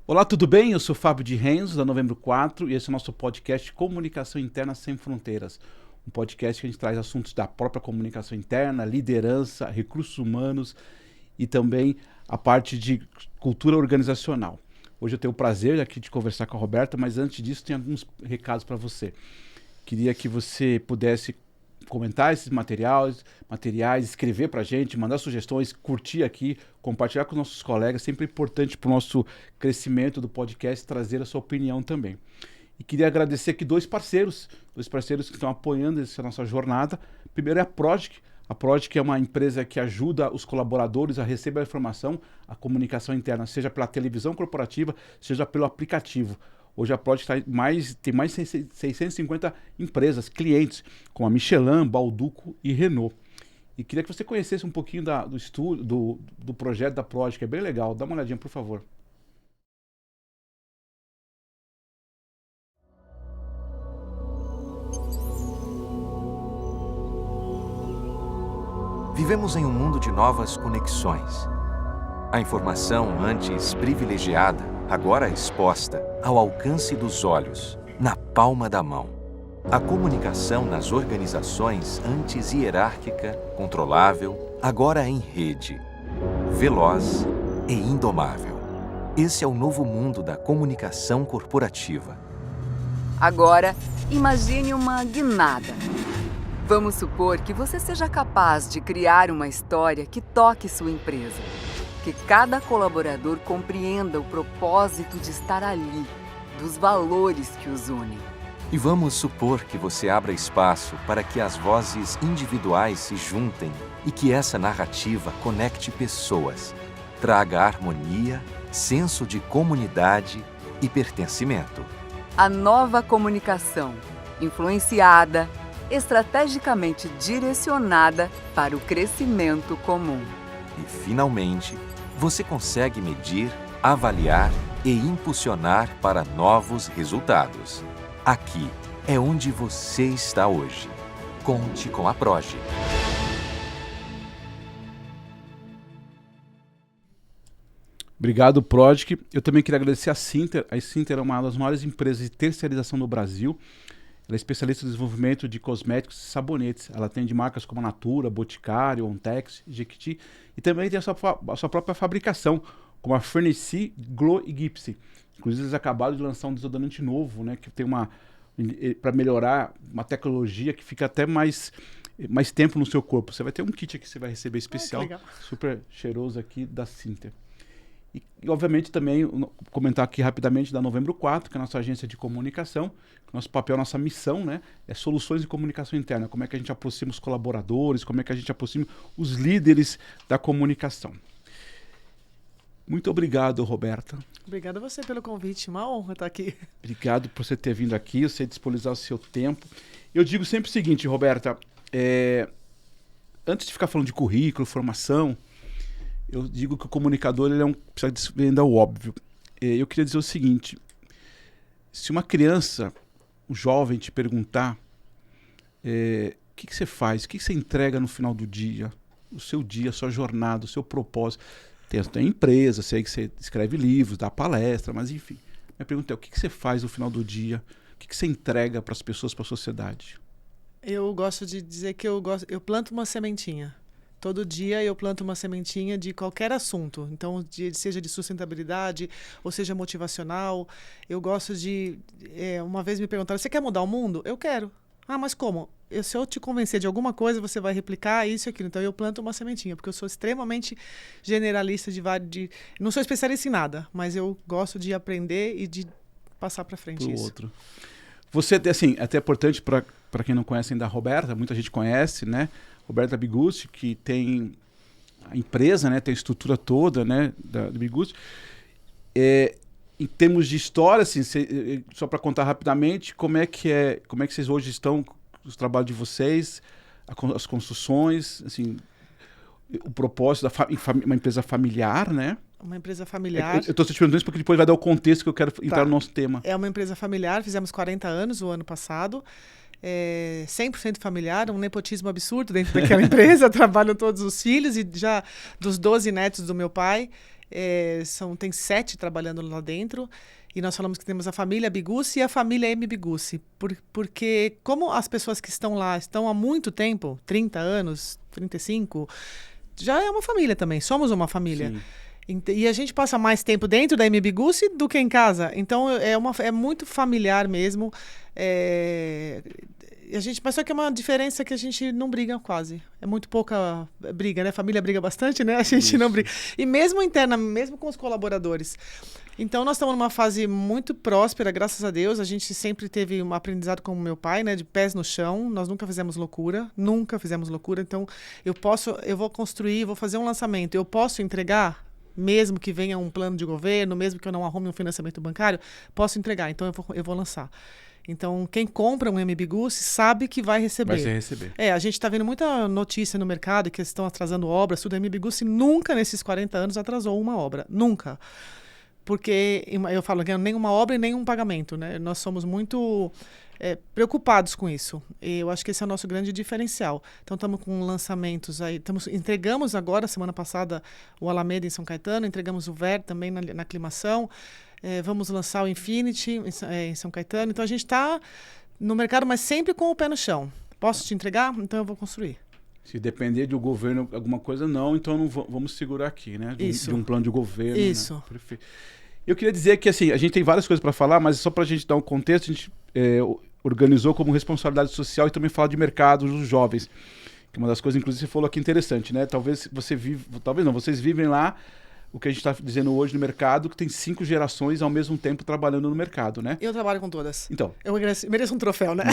Olá, tudo bem? Eu sou Fábio de Renzo, da Novembro 4, e esse é o nosso podcast Comunicação Interna Sem Fronteiras. Um podcast que a gente traz assuntos da própria comunicação interna, liderança, recursos humanos e também a parte de cultura organizacional. Hoje eu tenho o prazer aqui de conversar com a Roberta, mas antes disso tem alguns recados para você. Queria que você pudesse comentar esses materiais, escrever para a gente, mandar sugestões, curtir aqui, compartilhar com os nossos colegas. Sempre importante para o nosso crescimento do podcast trazer a sua opinião também. E queria agradecer aqui dois parceiros que estão apoiando essa nossa jornada. Primeiro é a Prodic. A Prodic é uma empresa que ajuda os colaboradores a receber a informação, a comunicação interna, seja pela televisão corporativa, seja pelo aplicativo. Hoje a Prodic tem mais de 650 empresas, clientes, como a Michelin, Balduco e Renault. E queria que você conhecesse um pouquinho do estudo, do projeto da Prodic, que é bem legal. Dá uma olhadinha, por favor. Vivemos em um mundo de novas conexões. A informação antes privilegiada, agora exposta, ao alcance dos olhos, na palma da mão. A comunicação nas organizações antes hierárquica, controlável, agora em rede, veloz e indomável. Esse é o novo mundo da comunicação corporativa. Agora, imagine uma guinada. Vamos supor que você seja capaz de criar uma história que toque sua empresa. Que cada colaborador compreenda o propósito de estar ali, dos valores que os unem. E vamos supor que você abra espaço para que as vozes individuais se juntem e que essa narrativa conecte pessoas, traga harmonia, senso de comunidade e pertencimento. A nova comunicação, influenciada, estrategicamente direcionada para o crescimento comum. E, finalmente, você consegue medir, avaliar e impulsionar para novos resultados. Aqui é onde você está hoje. Conte com a Prodic. Obrigado, Prodic. Eu também queria agradecer a Sinter. A Sinter é uma das maiores empresas de terceirização no Brasil. Ela é especialista em desenvolvimento de cosméticos e sabonetes. Ela atende marcas como a Natura, Boticário, Ontex, Jequiti e também tem a sua própria fabricação, como a Furnici, Glow e Gipsy. Inclusive, eles acabaram de lançar um desodorante novo, né, que tem para melhorar uma tecnologia que fica até mais tempo no seu corpo. Você vai ter um kit aqui que você vai receber especial, super cheiroso aqui da Sinter. E, obviamente, também comentar aqui rapidamente da Novembro 4, que é a nossa agência de comunicação. Nosso papel, nossa missão, né, é soluções de comunicação interna. Como é que a gente aproxima os colaboradores, como é que a gente aproxima os líderes da comunicação. Muito obrigado, Roberta. Obrigada a você pelo convite, uma honra estar aqui. Obrigado por você ter vindo aqui, você disponibilizar o seu tempo. Eu digo sempre o seguinte, Roberta, antes de ficar falando de currículo, formação, eu digo que o comunicador ele precisa vender o óbvio. Eu queria dizer o seguinte, se uma criança, um jovem te perguntar o que você faz, o que você entrega no final do dia, o seu dia, a sua jornada, o seu propósito. Tem empresa, sei que você escreve livros, dá palestra, mas enfim. Minha pergunta é, o que você faz no final do dia? O que você entrega para as pessoas, para a sociedade? Eu gosto de dizer que eu planto uma sementinha. Todo dia eu planto uma sementinha de qualquer assunto. Então, seja de sustentabilidade, ou seja motivacional. Eu gosto de... uma vez me perguntaram, você quer mudar o mundo? Eu quero. Ah, mas como? Se eu te convencer de alguma coisa, você vai replicar isso e aquilo. Então, eu planto uma sementinha, porque eu sou extremamente generalista não sou especialista em nada, mas eu gosto de aprender e de passar para frente isso. Outro. Você, assim, até importante para quem não conhece ainda a Roberta, muita gente conhece, né? Roberta Bigucci, que tem a empresa, né, tem a estrutura toda, né, da Bigucci. Em termos de história, assim, só para contar rapidamente, como é que vocês hoje estão, os trabalhos de vocês, as construções, assim, o propósito uma empresa familiar, né? Uma empresa familiar. Eu estou te perguntando isso porque depois vai dar o contexto que eu quero entrar no nosso tema. É uma empresa familiar, fizemos 40 anos o ano passado. 100% familiar, um nepotismo absurdo dentro daquela empresa, trabalham todos os filhos e já dos 12 netos do meu pai. Tem 7 trabalhando lá dentro. E nós falamos que temos a família Bigussi e a família M. Bigussi. Porque como as pessoas que estão lá estão há muito tempo, 30 anos, 35, já é uma família também. Somos uma família. Sim. E a gente passa mais tempo dentro da M. Bigussi do que em casa. Então, é muito familiar mesmo. Mas só que é uma diferença que a gente não briga quase. É muito pouca briga, né? A família briga bastante, né? A gente não briga. E mesmo interna, mesmo com os colaboradores. Então, nós estamos numa fase muito próspera, graças a Deus. A gente sempre teve um aprendizado com o meu pai, né? De pés no chão. Nós nunca fizemos loucura. Nunca fizemos loucura. Então, eu vou construir, vou fazer um lançamento. Eu posso entregar, mesmo que venha um plano de governo, mesmo que eu não arrume um financiamento bancário, posso entregar. Então, eu vou lançar. Então, quem compra um M. Bigussi sabe que vai receber. Vai receber. A gente está vendo muita notícia no mercado que estão atrasando obras. Tudo. A M. Bigussi nunca, nesses 40 anos, atrasou uma obra. Nunca. Porque eu falo que nem uma obra e nem um pagamento, né? Nós somos muito preocupados com isso. E eu acho que esse é o nosso grande diferencial. Então, estamos com lançamentos aí. Entregamos agora, semana passada, o Alameda em São Caetano, entregamos o Ver também na aclimação. Vamos lançar o Infinity em São Caetano. Então, a gente está no mercado, mas sempre com o pé no chão. Posso te entregar? Então, eu vou construir. Se depender do governo alguma coisa, não, então não vamos segurar aqui, né? Isso. De um plano de governo. Isso. Né? Perfeito. Eu queria dizer que, assim, a gente tem várias coisas para falar, mas só para a gente dar um contexto, a gente organizou como responsabilidade social e também falar de mercado dos jovens. Que uma das coisas, inclusive, você falou aqui interessante, né? Talvez vocês vivem lá o que a gente está dizendo hoje no mercado, que tem 5 gerações ao mesmo tempo trabalhando no mercado, né? Eu trabalho com todas. Então. Eu mereço um troféu, né?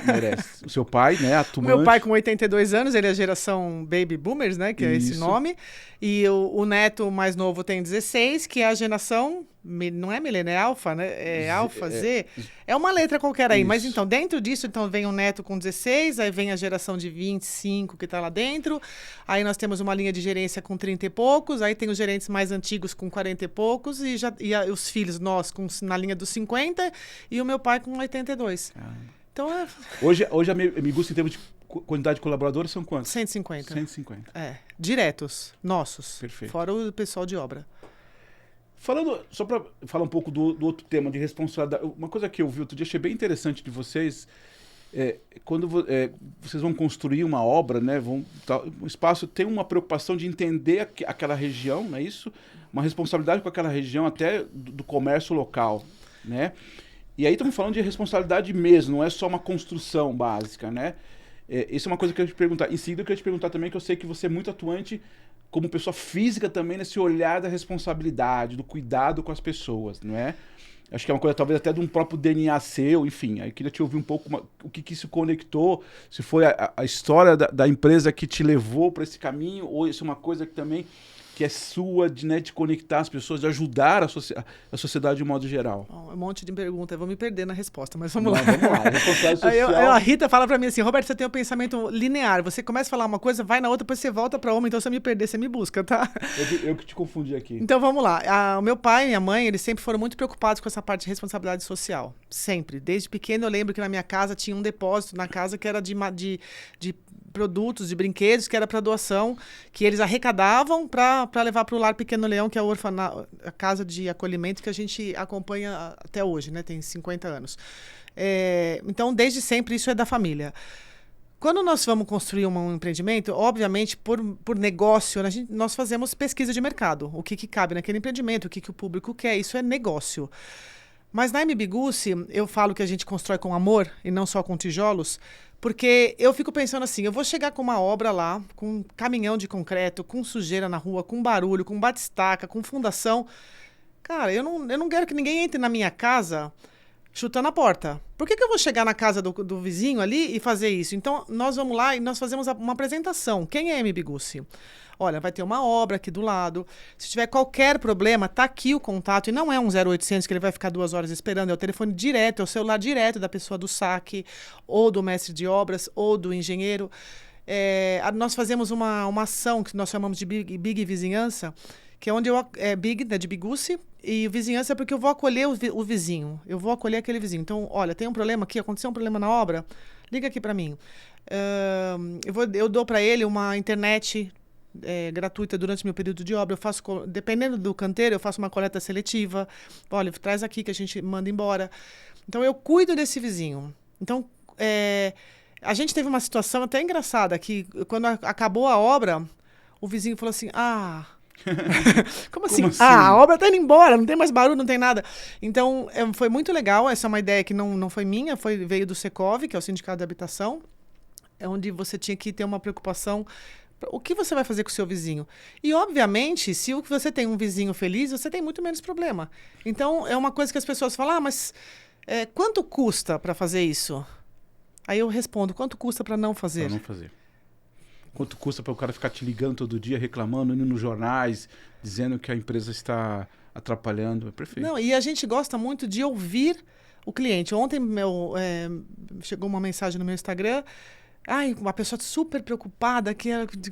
Merece. O seu pai, né, atuante. Meu pai com 82 anos, ele é a geração Baby Boomers, né, que é esse nome. E o neto mais novo tem 16, que é a geração, não é milênio, é alfa, né? É alfa, Z. É uma letra qualquer aí. Isso. Mas então, dentro disso, então vem o neto com 16, aí vem a geração de 25 que está lá dentro. Aí nós temos uma linha de gerência com 30 e poucos, aí tem os gerentes mais antigos com 40 e poucos, e os filhos, nós, na linha dos 50, e o meu pai com 82. Então, Hoje a Bigussi, em termos de quantidade de colaboradores, são quantos? 150. 150. Diretos, nossos. Perfeito. Fora o pessoal de obra. Só para falar um pouco do outro tema de responsabilidade, uma coisa que eu vi outro dia, achei bem interessante de vocês, quando vocês vão construir uma obra, né, o espaço tem uma preocupação de entender aquela região, não é isso? Uma responsabilidade com aquela região até do comércio local, né? E aí estamos falando de responsabilidade mesmo, não é só uma construção básica, né? Isso é uma coisa que eu ia te perguntar. Em seguida, eu queria te perguntar também, que eu sei que você é muito atuante como pessoa física também nesse olhar da responsabilidade, do cuidado com as pessoas, não é? Acho que é uma coisa talvez até de um próprio DNA seu, enfim. Aí eu queria te ouvir um pouco o que se conectou, se foi a história da empresa que te levou para esse caminho, ou isso é uma coisa que também que é sua, de conectar as pessoas, de ajudar a sociedade de um modo geral. Um monte de perguntas, eu vou me perder na resposta, mas vamos lá. Vamos lá, responsabilidade social. A Rita fala pra mim assim, Roberto, você tem um pensamento linear, você começa a falar uma coisa, vai na outra, depois você volta pra uma, então se eu me perder, você me busca, tá? Eu que te confundi aqui. Então vamos lá, o meu pai e minha mãe, eles sempre foram muito preocupados com essa parte de responsabilidade social, sempre. Desde pequeno eu lembro que na minha casa tinha um depósito na casa que era de produtos, de brinquedos, que era para doação, que eles arrecadavam para levar para o Lar Pequeno Leão, que é a casa de acolhimento que a gente acompanha até hoje, né? Tem 50 anos. Então, desde sempre, isso é da família. Quando nós vamos construir um empreendimento, obviamente, por negócio, nós fazemos pesquisa de mercado. O que cabe naquele empreendimento, o que o público quer, isso é negócio. Mas na M. Bigussi, eu falo que a gente constrói com amor e não só com tijolos, porque eu fico pensando assim, eu vou chegar com uma obra lá, com um caminhão de concreto, com sujeira na rua, com barulho, com batistaca, com fundação. Cara, eu não quero que ninguém entre na minha casa chutando a porta. Por que eu vou chegar na casa do vizinho ali e fazer isso? Então, nós vamos lá e nós fazemos uma apresentação. Quem é M. Bigussi? Olha, vai ter uma obra aqui do lado. Se tiver qualquer problema, tá aqui o contato. E não é um 0800 que ele vai ficar 2 horas esperando. É o telefone direto, é o celular direto da pessoa do saque, ou do mestre de obras, ou do engenheiro. Nós fazemos uma ação que nós chamamos de Big Vizinhança, que é onde Big, né, de Bigussi, e vizinhança é porque eu vou acolher o vizinho. Eu vou acolher aquele vizinho. Então, olha, tem um problema aqui, aconteceu um problema na obra, liga aqui para mim. Eu dou para ele uma internet gratuita durante meu período de obra. Eu faço, dependendo do canteiro, eu faço uma coleta seletiva. Olha, traz aqui que a gente manda embora. Então, eu cuido desse vizinho. Então, a gente teve uma situação até engraçada, que quando acabou a obra, o vizinho falou assim, Como assim? A obra tá indo embora, não tem mais barulho, não tem nada. Então, foi muito legal. Essa é uma ideia que não foi minha, veio do Secov, que é o Sindicato de Habitação, onde você tinha que ter uma preocupação. O que você vai fazer com o seu vizinho? E, obviamente, se você tem um vizinho feliz, você tem muito menos problema. Então, é uma coisa que as pessoas falam, mas quanto custa para fazer isso? Aí eu respondo, quanto custa para não fazer? Para não fazer. Quanto custa para o cara ficar te ligando todo dia, reclamando, indo nos jornais, dizendo que a empresa está atrapalhando? É perfeito. Não, e a gente gosta muito de ouvir o cliente. Ontem chegou uma mensagem no meu Instagram, uma pessoa super preocupada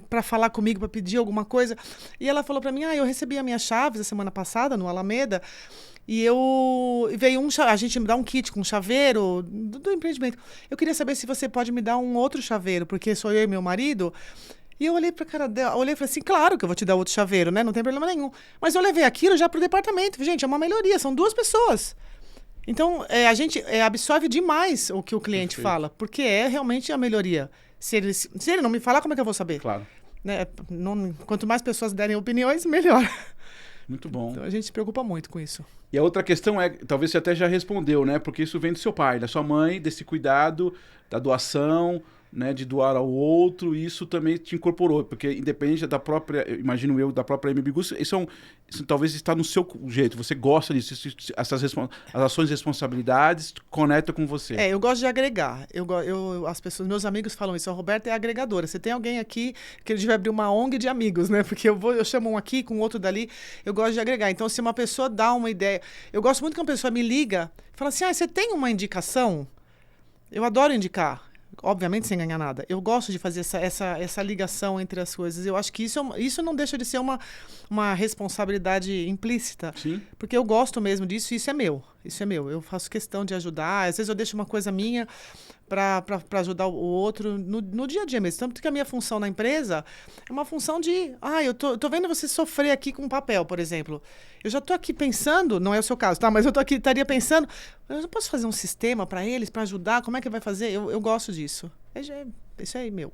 para falar comigo, para pedir alguma coisa. E ela falou para mim, eu recebi as minhas chaves a semana passada no Alameda, e veio a gente me dá um kit com um chaveiro do empreendimento. Eu queria saber se você pode me dar um outro chaveiro, porque sou eu e meu marido. E eu olhei para a cara dela, olhei e falei assim, claro que eu vou te dar outro chaveiro, né? Não tem problema nenhum. Mas eu levei aquilo já para o departamento. Gente, é uma melhoria, são 2 pessoas. Então, a gente absorve demais o que o cliente fala, porque é realmente a melhoria. Se ele não me falar, como é que eu vou saber? Claro. Né? Quanto mais pessoas derem opiniões, melhor. Muito bom. Então, a gente se preocupa muito com isso. E a outra questão talvez você até já respondeu, né? Porque isso vem do seu pai, da sua mãe, desse cuidado, da doação, né? De doar ao outro, e isso também te incorporou, porque independente da própria, imagino eu, da própria MB Gusto, isso talvez está no seu jeito, você gosta disso, as ações e responsabilidades conectam com você. Eu gosto de agregar. As pessoas, meus amigos falam isso, a Roberta é agregadora. Você tem alguém aqui que ele vai abrir uma ONG de amigos, né? Porque eu chamo um aqui com outro dali, eu gosto de agregar. Então, se uma pessoa dá uma ideia, eu gosto muito que uma pessoa me liga e fala assim, você tem uma indicação? Eu adoro indicar. Obviamente sem ganhar nada. Eu gosto de fazer essa ligação entre as coisas. Eu acho que isso não deixa de ser uma responsabilidade implícita. Sim. Porque eu gosto mesmo disso e isso é meu. Isso é meu. Eu faço questão de ajudar. Às vezes eu deixo uma coisa minha para ajudar o outro no dia a dia mesmo. Tanto que a minha função na empresa é uma função de... eu tô vendo você sofrer aqui com papel, por exemplo. Eu já tô aqui pensando, não é o seu caso, tá? Mas eu estaria pensando, eu posso fazer um sistema para eles, para ajudar? Como é que vai fazer? Eu gosto disso. Isso aí, meu.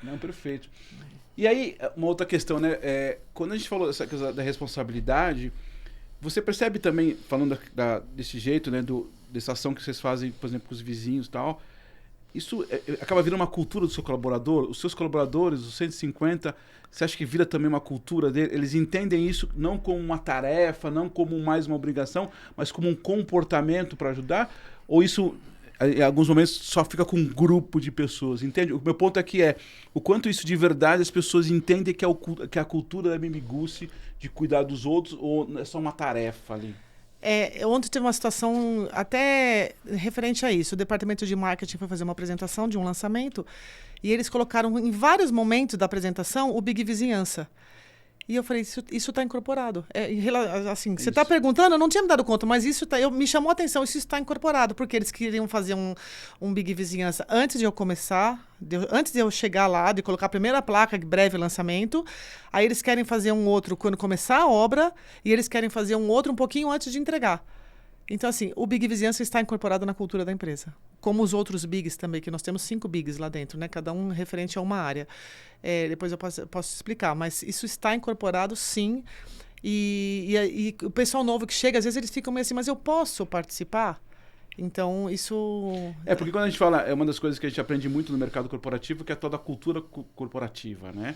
Não, perfeito. E aí, uma outra questão, né? Quando a gente falou dessa coisa da responsabilidade, você percebe também, falando desse jeito, né? Dessa ação que vocês fazem, por exemplo, com os vizinhos e tal, isso acaba virando uma cultura do seu colaborador? Os seus colaboradores, os 150, você acha que vira também uma cultura dele? Eles entendem isso não como uma tarefa, não como mais uma obrigação, mas como um comportamento para ajudar? Ou isso, em alguns momentos, só fica com um grupo de pessoas? Entende? O meu ponto aqui o quanto isso de verdade as pessoas entendem que é a cultura da Mimiguchi de cuidar dos outros, ou é só uma tarefa ali? Ontem teve uma situação até referente a isso. O departamento de marketing foi fazer uma apresentação de um lançamento e eles colocaram em vários momentos da apresentação o Big Vizinhança. E eu falei, isso está incorporado. Assim, você está perguntando, eu não tinha me dado conta, mas me chamou a atenção, isso está incorporado, porque eles queriam fazer um Big Vizinhança antes de eu começar, antes de eu chegar lá, de colocar a primeira placa, breve lançamento. Aí eles querem fazer um outro quando começar a obra, e eles querem fazer um outro um pouquinho antes de entregar. Então, assim, o Big Vizinhança está incorporado na cultura da empresa. Como os outros Bigs também, que nós temos 5 Bigs lá dentro, né? Cada um referente a uma área. Depois eu posso explicar, mas isso está incorporado, sim. E o pessoal novo que chega, às vezes eles ficam meio assim, mas eu posso participar? Então, isso... Porque quando a gente fala, é uma das coisas que a gente aprende muito no mercado corporativo, que é toda a cultura corporativa, né?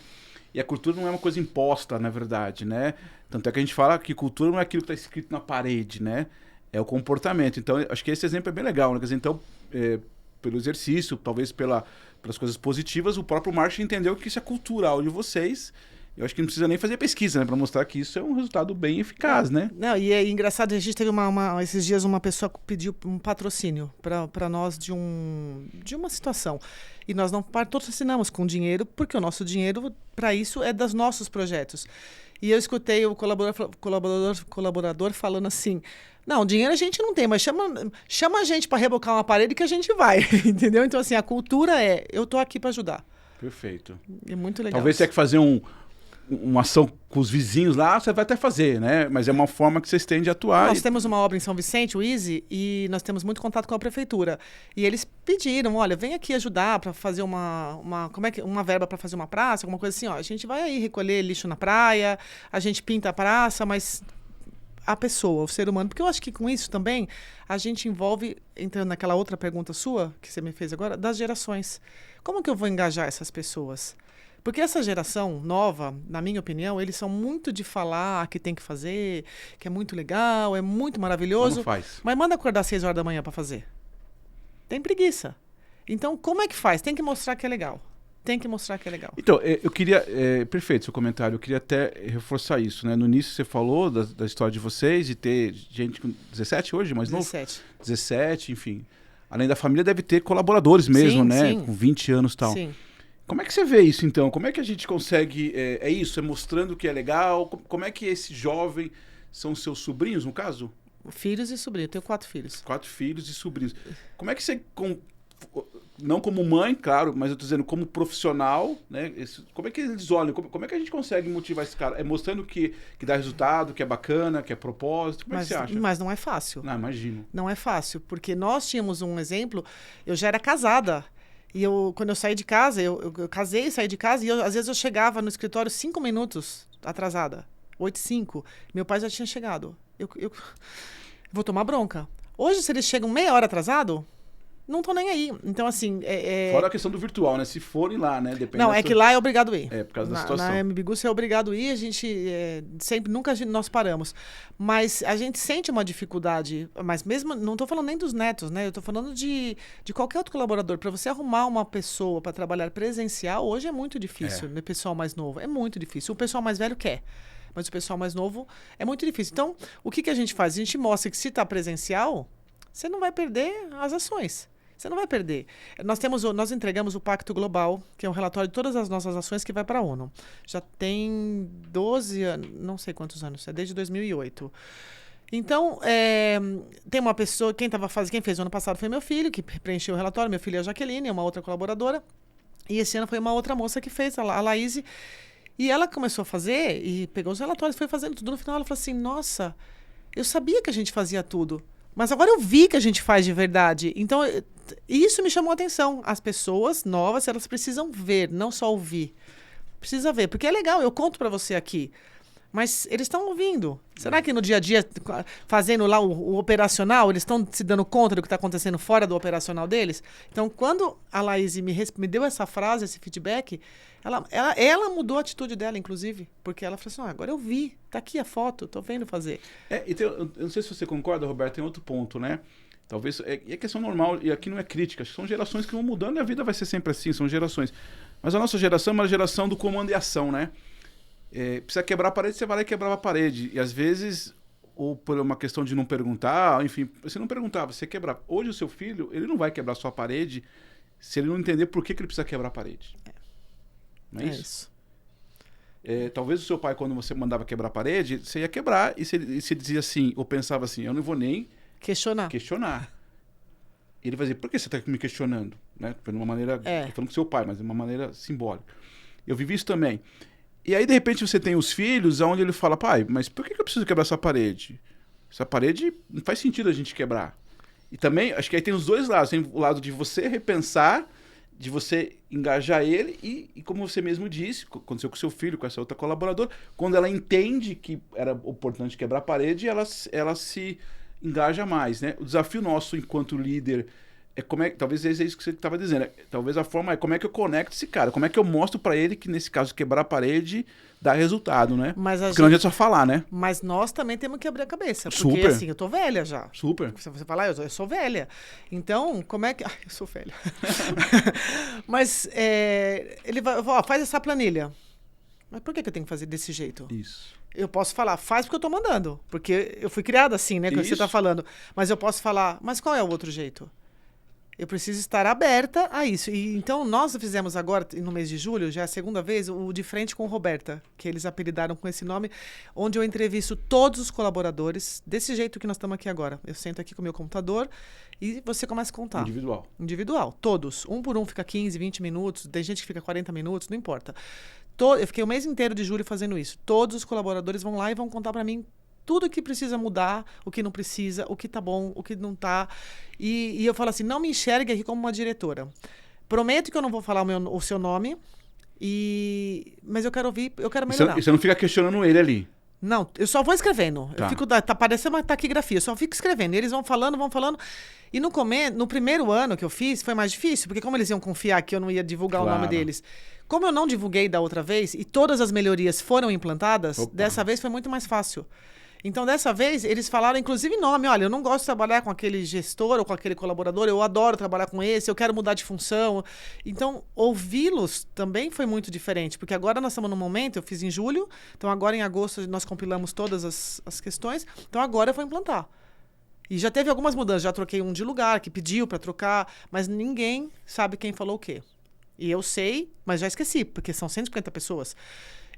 E a cultura não é uma coisa imposta, na verdade, né? Tanto é que a gente fala que cultura não é aquilo que está escrito na parede, né? É o comportamento. Então, acho que esse exemplo é bem legal, né? Quer dizer, então, pelo exercício, talvez pelas coisas positivas, o próprio marketing entendeu que isso é cultural de vocês. Eu acho que não precisa nem fazer pesquisa, né? Para mostrar que isso é um resultado bem eficaz, né? Não, e é engraçado, a gente teve esses dias uma pessoa pediu um patrocínio para nós de uma situação. E nós não patrocinamos com dinheiro, porque o nosso dinheiro, para isso, é dos nossos projetos. E eu escutei o colaborador falando assim, não, dinheiro a gente não tem, mas chama a gente para rebocar uma parede que a gente vai, entendeu? Então, assim, a cultura eu tô aqui para ajudar. Perfeito. É muito legal. Talvez você tenha que fazer uma ação com os vizinhos lá, você vai até fazer, né? Mas é uma forma que vocês têm de atuar. Nós temos uma obra em São Vicente, o Easy, e nós temos muito contato com a prefeitura. E eles pediram, olha, vem aqui ajudar para fazer uma verba para fazer uma praça, alguma coisa assim, ó. A gente vai aí recolher lixo na praia, a gente pinta a praça, mas a pessoa, o ser humano, porque eu acho que com isso também a gente envolve, entrando naquela outra pergunta sua, que você me fez agora, das gerações. Como que eu vou engajar essas pessoas? Porque essa geração nova, na minha opinião, eles são muito de falar que tem que fazer, que é muito legal, é muito maravilhoso. Como faz? Mas manda acordar às 6 horas da manhã para fazer. Tem preguiça. Então, como é que faz? Tem que mostrar que é legal. Tem que mostrar que é legal. Então, eu queria... perfeito seu comentário. Eu queria até reforçar isso, né? No início você falou da história de vocês, de ter gente com 17 hoje, mais 17. novo? 17, enfim. Além da família, deve ter colaboradores mesmo, Sim, né? sim. Com 20 anos e tal. Sim. Como é que você vê isso, então? Como é que a gente consegue... É isso? É mostrando que é legal? Como é que esse jovem... São seus sobrinhos, no caso? Filhos e sobrinhos. Eu tenho 4 filhos. 4 filhos e sobrinhos. Como é que você... Não como mãe, claro, mas eu tô dizendo como profissional, né? Como é que eles olham? Como é que a gente consegue motivar esse cara? É mostrando que dá resultado, que é bacana, que é propósito? Como é que você acha? Mas não é fácil. Não, imagino. Não é fácil, porque nós tínhamos um exemplo, eu já era casada, e quando eu saí de casa, eu casei, saí de casa, e às vezes eu chegava no escritório 5 minutos atrasada, 8h05, meu pai já tinha chegado. Eu vou tomar bronca. Hoje, se eles chegam meia hora atrasado, não tô nem aí. Então, assim... Fora a questão do virtual, né? Se forem lá, né? Depende não, que lá é obrigado ir. É, por causa da situação. Na MBGU você é obrigado ir, a gente nós paramos. Mas a gente sente uma dificuldade, mas mesmo, não tô falando nem dos netos, né? Eu tô falando de qualquer outro colaborador. Para você arrumar uma pessoa para trabalhar presencial, hoje é muito difícil, né? Pessoal mais novo, é muito difícil. O pessoal mais velho quer, mas o pessoal mais novo é muito difícil. Então, o que a gente faz? A gente mostra que se tá presencial, você não vai perder as ações. Você não vai perder. Nós entregamos o Pacto Global, que é um relatório de todas as nossas ações que vai para a ONU. Já tem 12 anos, não sei quantos anos, é desde 2008. Então, tem uma pessoa, quem fez o ano passado foi meu filho, que preencheu o relatório. Meu filho é a Jaqueline, é uma outra colaboradora. E esse ano foi uma outra moça que fez, a Laís. E ela começou a fazer, e pegou os relatórios, foi fazendo tudo. No final ela falou assim, nossa, eu sabia que a gente fazia tudo. Mas agora eu vi que a gente faz de verdade. Então, isso me chamou a atenção. As pessoas novas, elas precisam ver, não só ouvir. Precisa ver, porque é legal, eu conto para você aqui. Mas eles estão ouvindo. Será que no dia a dia, fazendo lá o operacional, eles estão se dando conta do que está acontecendo fora do operacional deles? Então, quando a Laís me deu essa frase, esse feedback, ela mudou a atitude dela, inclusive. Porque ela falou assim, agora eu vi, tá aqui a foto, tô vendo fazer. Então, eu não sei se você concorda, Roberto, tem outro ponto, né? Talvez, é questão normal, e aqui não é crítica, são gerações que vão mudando e a vida vai ser sempre assim, são gerações. Mas a nossa geração é uma geração do comando e ação, né? Precisa quebrar a parede, você vai lá e quebrava a parede. E às vezes, ou por uma questão de não perguntar, enfim, você não perguntava, você quebrar. Hoje o seu filho, ele não vai quebrar sua parede se ele não entender por que ele precisa quebrar a parede. Não é isso? Talvez o seu pai, quando você mandava quebrar a parede, você ia quebrar e você dizia assim, ou pensava assim, eu não vou nem questionar. Ele vai dizer, por que você está me questionando? Né? De uma maneira, tô falando com seu pai, mas de uma maneira simbólica. Eu vivi isso também. E aí, de repente, você tem os filhos onde ele fala, pai, mas por que eu preciso quebrar essa parede? Essa parede não faz sentido a gente quebrar. E também, acho que aí tem os dois lados. Tem o lado de você repensar, de você engajar ele e como você mesmo disse, aconteceu com seu filho, com essa outra colaboradora, quando ela entende que era importante quebrar a parede, ela se engaja mais, né? O desafio nosso enquanto líder talvez seja isso que você estava dizendo. Talvez a forma como é que eu conecto esse cara, como é que eu mostro para ele que nesse caso quebrar a parede dá resultado, né? Porque não adianta só falar, né? Mas nós também temos que abrir a cabeça, porque Super. assim, eu tô velha já. Super. Se você falar, eu sou velha. Então, como é que... eu sou velha. Mas ele vai, faz essa planilha. Mas por que eu tenho que fazer desse jeito? Isso. Eu posso falar, faz porque eu tô mandando. Porque eu fui criada assim, né? Que você tá falando. Mas eu posso falar, mas qual é o outro jeito? Eu preciso estar aberta a isso. E, então, nós fizemos agora, no mês de julho, já é a segunda vez, o De Frente com Roberta, que eles apelidaram com esse nome, onde eu entrevisto todos os colaboradores, desse jeito que nós estamos aqui agora. Eu sento aqui com o meu computador e você começa a contar. Individual. Individual, todos. Um por um fica 15, 20 minutos, tem gente que fica 40 minutos, não importa. Eu fiquei o mês inteiro de julho fazendo isso. Todos os colaboradores vão lá e vão contar para mim tudo o que precisa mudar, o que não precisa, o que tá bom, o que não tá. E eu falo assim, não me enxergue aqui como uma diretora. Prometo que eu não vou falar o seu nome, mas eu quero ouvir, eu quero melhorar. E você não fica questionando ele ali? Não, eu só vou escrevendo. Tá. Eu fico, tá parecendo uma taquigrafia, eu só fico escrevendo. E eles vão falando. E no primeiro ano que eu fiz, foi mais difícil, porque como eles iam confiar que eu não ia divulgar o nome deles. Como eu não divulguei da outra vez, e todas as melhorias foram implantadas, dessa vez foi muito mais fácil. Então, dessa vez, eles falaram, inclusive, nome. Olha, eu não gosto de trabalhar com aquele gestor ou com aquele colaborador, eu adoro trabalhar com esse, eu quero mudar de função. Então, ouvi-los também foi muito diferente, porque agora nós estamos num momento, eu fiz em julho, então agora em agosto nós compilamos todas as questões, então agora eu vou implantar. E já teve algumas mudanças, já troquei um de lugar, que pediu para trocar, mas ninguém sabe quem falou o quê. E eu sei, mas já esqueci, porque são 150 pessoas.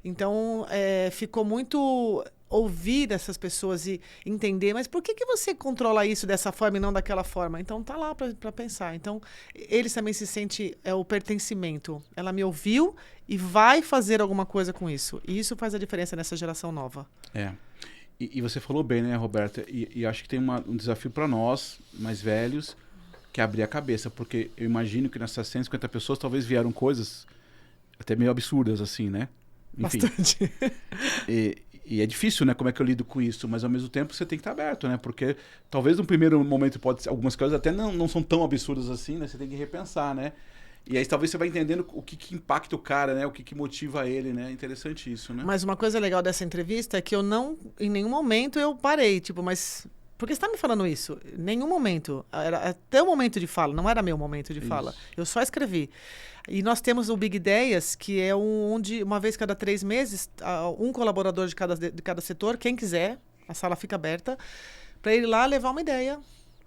Então, ficou muito ouvir dessas pessoas e entender, mas por que você controla isso dessa forma e não daquela forma? Então, tá lá para pensar. Então, eles também se sentem o pertencimento. Ela me ouviu e vai fazer alguma coisa com isso. E isso faz a diferença nessa geração nova. E você falou bem, né, Roberta? E acho que tem um desafio para nós, mais velhos, que é abrir a cabeça, porque eu imagino que nessas 150 pessoas talvez vieram coisas até meio absurdas, assim, né? Enfim. Bastante. E é difícil, né? Como é que eu lido com isso? Mas ao mesmo tempo você tem que estar aberto, né? Porque talvez no primeiro momento algumas coisas até não são tão absurdas assim, né? Você tem que repensar, né? E aí talvez você vai entendendo o que impacta o cara, né? O que motiva ele, né? Interessante isso, né? Mas uma coisa legal dessa entrevista é que em nenhum momento eu parei, mas... Por que você está me falando isso? Em nenhum momento. Era até o momento de fala, não era meu momento de fala. Eu só escrevi. E nós temos o Big Ideias, que é onde, uma vez cada 3 meses, um colaborador de cada setor, quem quiser, a sala fica aberta, para ele ir lá levar uma ideia,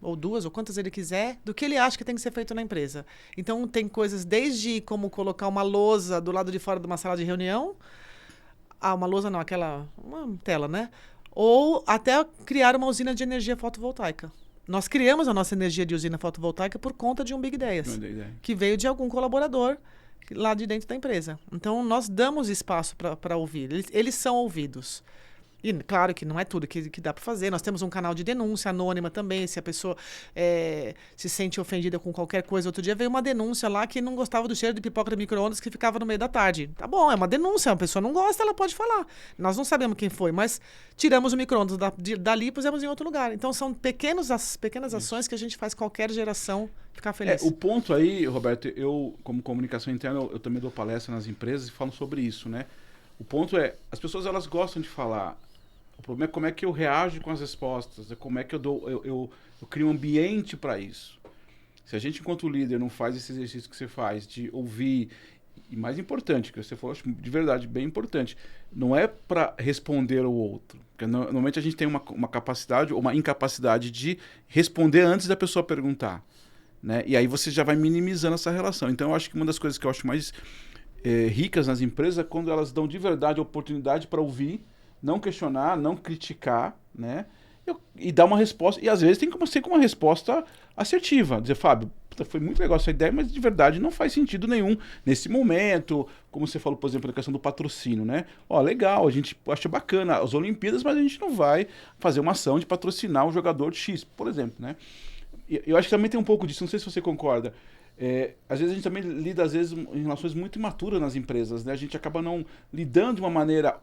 ou 2, ou quantas ele quiser, do que ele acha que tem que ser feito na empresa. Então, tem coisas desde como colocar uma lousa do lado de fora de uma sala de reunião, uma lousa não, uma tela, né? Ou até criar uma usina de energia fotovoltaica. Nós criamos a nossa energia de usina fotovoltaica por conta de um Big Ideias, que veio de algum colaborador lá de dentro da empresa. Então, nós damos espaço para ouvir. Eles são ouvidos. E claro que não é tudo que dá para fazer. Nós temos um canal de denúncia anônima também, se a pessoa se sente ofendida com qualquer coisa. Outro dia veio uma denúncia lá que não gostava do cheiro de pipoca de micro-ondas que ficava no meio da tarde. Tá bom, é uma denúncia, a pessoa não gosta, ela pode falar. Nós não sabemos quem foi, mas tiramos o micro-ondas dali e pusemos em outro lugar. Então são pequenas ações que a gente faz qualquer geração ficar feliz. O ponto aí, Roberto, eu como comunicação interna, eu também dou palestra nas empresas e falo sobre isso, né? O ponto é, as pessoas elas gostam de falar. O problema é como é que eu reajo com as respostas, é como é que eu crio um ambiente para isso. Se a gente, enquanto líder, não faz esse exercício que você faz, de ouvir, e mais importante, que você falou, acho de verdade bem importante, não é para responder ao outro. Porque normalmente a gente tem uma capacidade ou uma incapacidade de responder antes da pessoa perguntar, né? E aí você já vai minimizando essa relação. Então eu acho que uma das coisas que eu acho mais ricas nas empresas é quando elas dão de verdade a oportunidade para ouvir, não questionar, não criticar, né? E dar uma resposta. E às vezes tem que ser com uma resposta assertiva. Dizer, Fábio, foi muito legal essa ideia, mas de verdade não faz sentido nenhum nesse momento. Como você falou, por exemplo, na questão do patrocínio, né? Legal, a gente acha bacana as Olimpíadas, mas a gente não vai fazer uma ação de patrocinar o jogador X, por exemplo, né? E eu acho que também tem um pouco disso, não sei se você concorda. Às vezes a gente também lida, em relações muito imaturas nas empresas, né? A gente acaba não lidando de uma maneira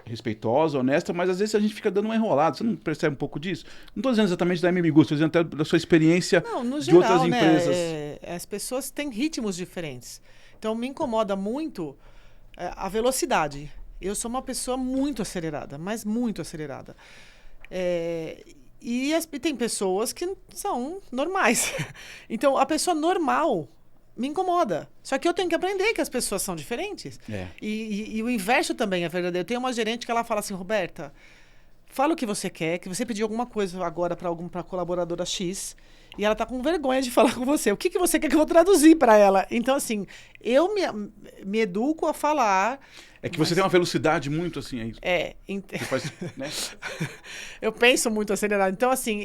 respeitosa, honesta, mas às vezes a gente fica dando uma enrolada. Você não percebe um pouco disso? Não estou dizendo exatamente da MMGusto, estou dizendo até da sua experiência de outras empresas. As pessoas têm ritmos diferentes. Então, me incomoda muito a velocidade. Eu sou uma pessoa muito acelerada, mas muito acelerada. E tem pessoas que são normais. Então, a pessoa normal me incomoda. Só que eu tenho que aprender que as pessoas são diferentes. E o inverso também é verdadeiro. Eu tenho uma gerente que ela fala assim, Roberta, fala o que você quer, que você pediu alguma coisa agora para colaboradora X, e ela tá com vergonha de falar com você. O que você quer que eu vou traduzir para ela? Então, assim, eu me educo a falar. É que você tem uma velocidade muito assim, é isso? Né? Eu penso muito acelerado. Então, assim,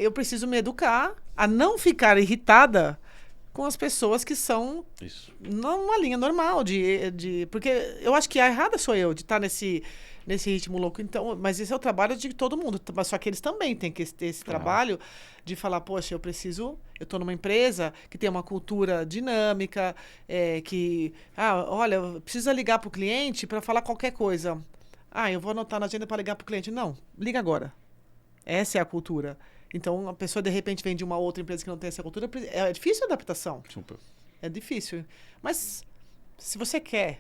eu preciso me educar a não ficar irritada com as pessoas que são Isso. numa linha normal porque eu acho que a errada sou eu de estar nesse ritmo louco. Então, mas esse é o trabalho de todo mundo. Mas só que eles também têm que ter esse trabalho de falar, poxa, eu estou numa empresa que tem uma cultura dinâmica, olha, precisa ligar para o cliente para falar qualquer coisa. Eu vou anotar na agenda para ligar para o cliente. Não, liga agora. Essa é a cultura. Então, a pessoa, de repente, vem de uma outra empresa que não tem essa cultura. É difícil a adaptação. Super. É difícil. Mas, se você quer,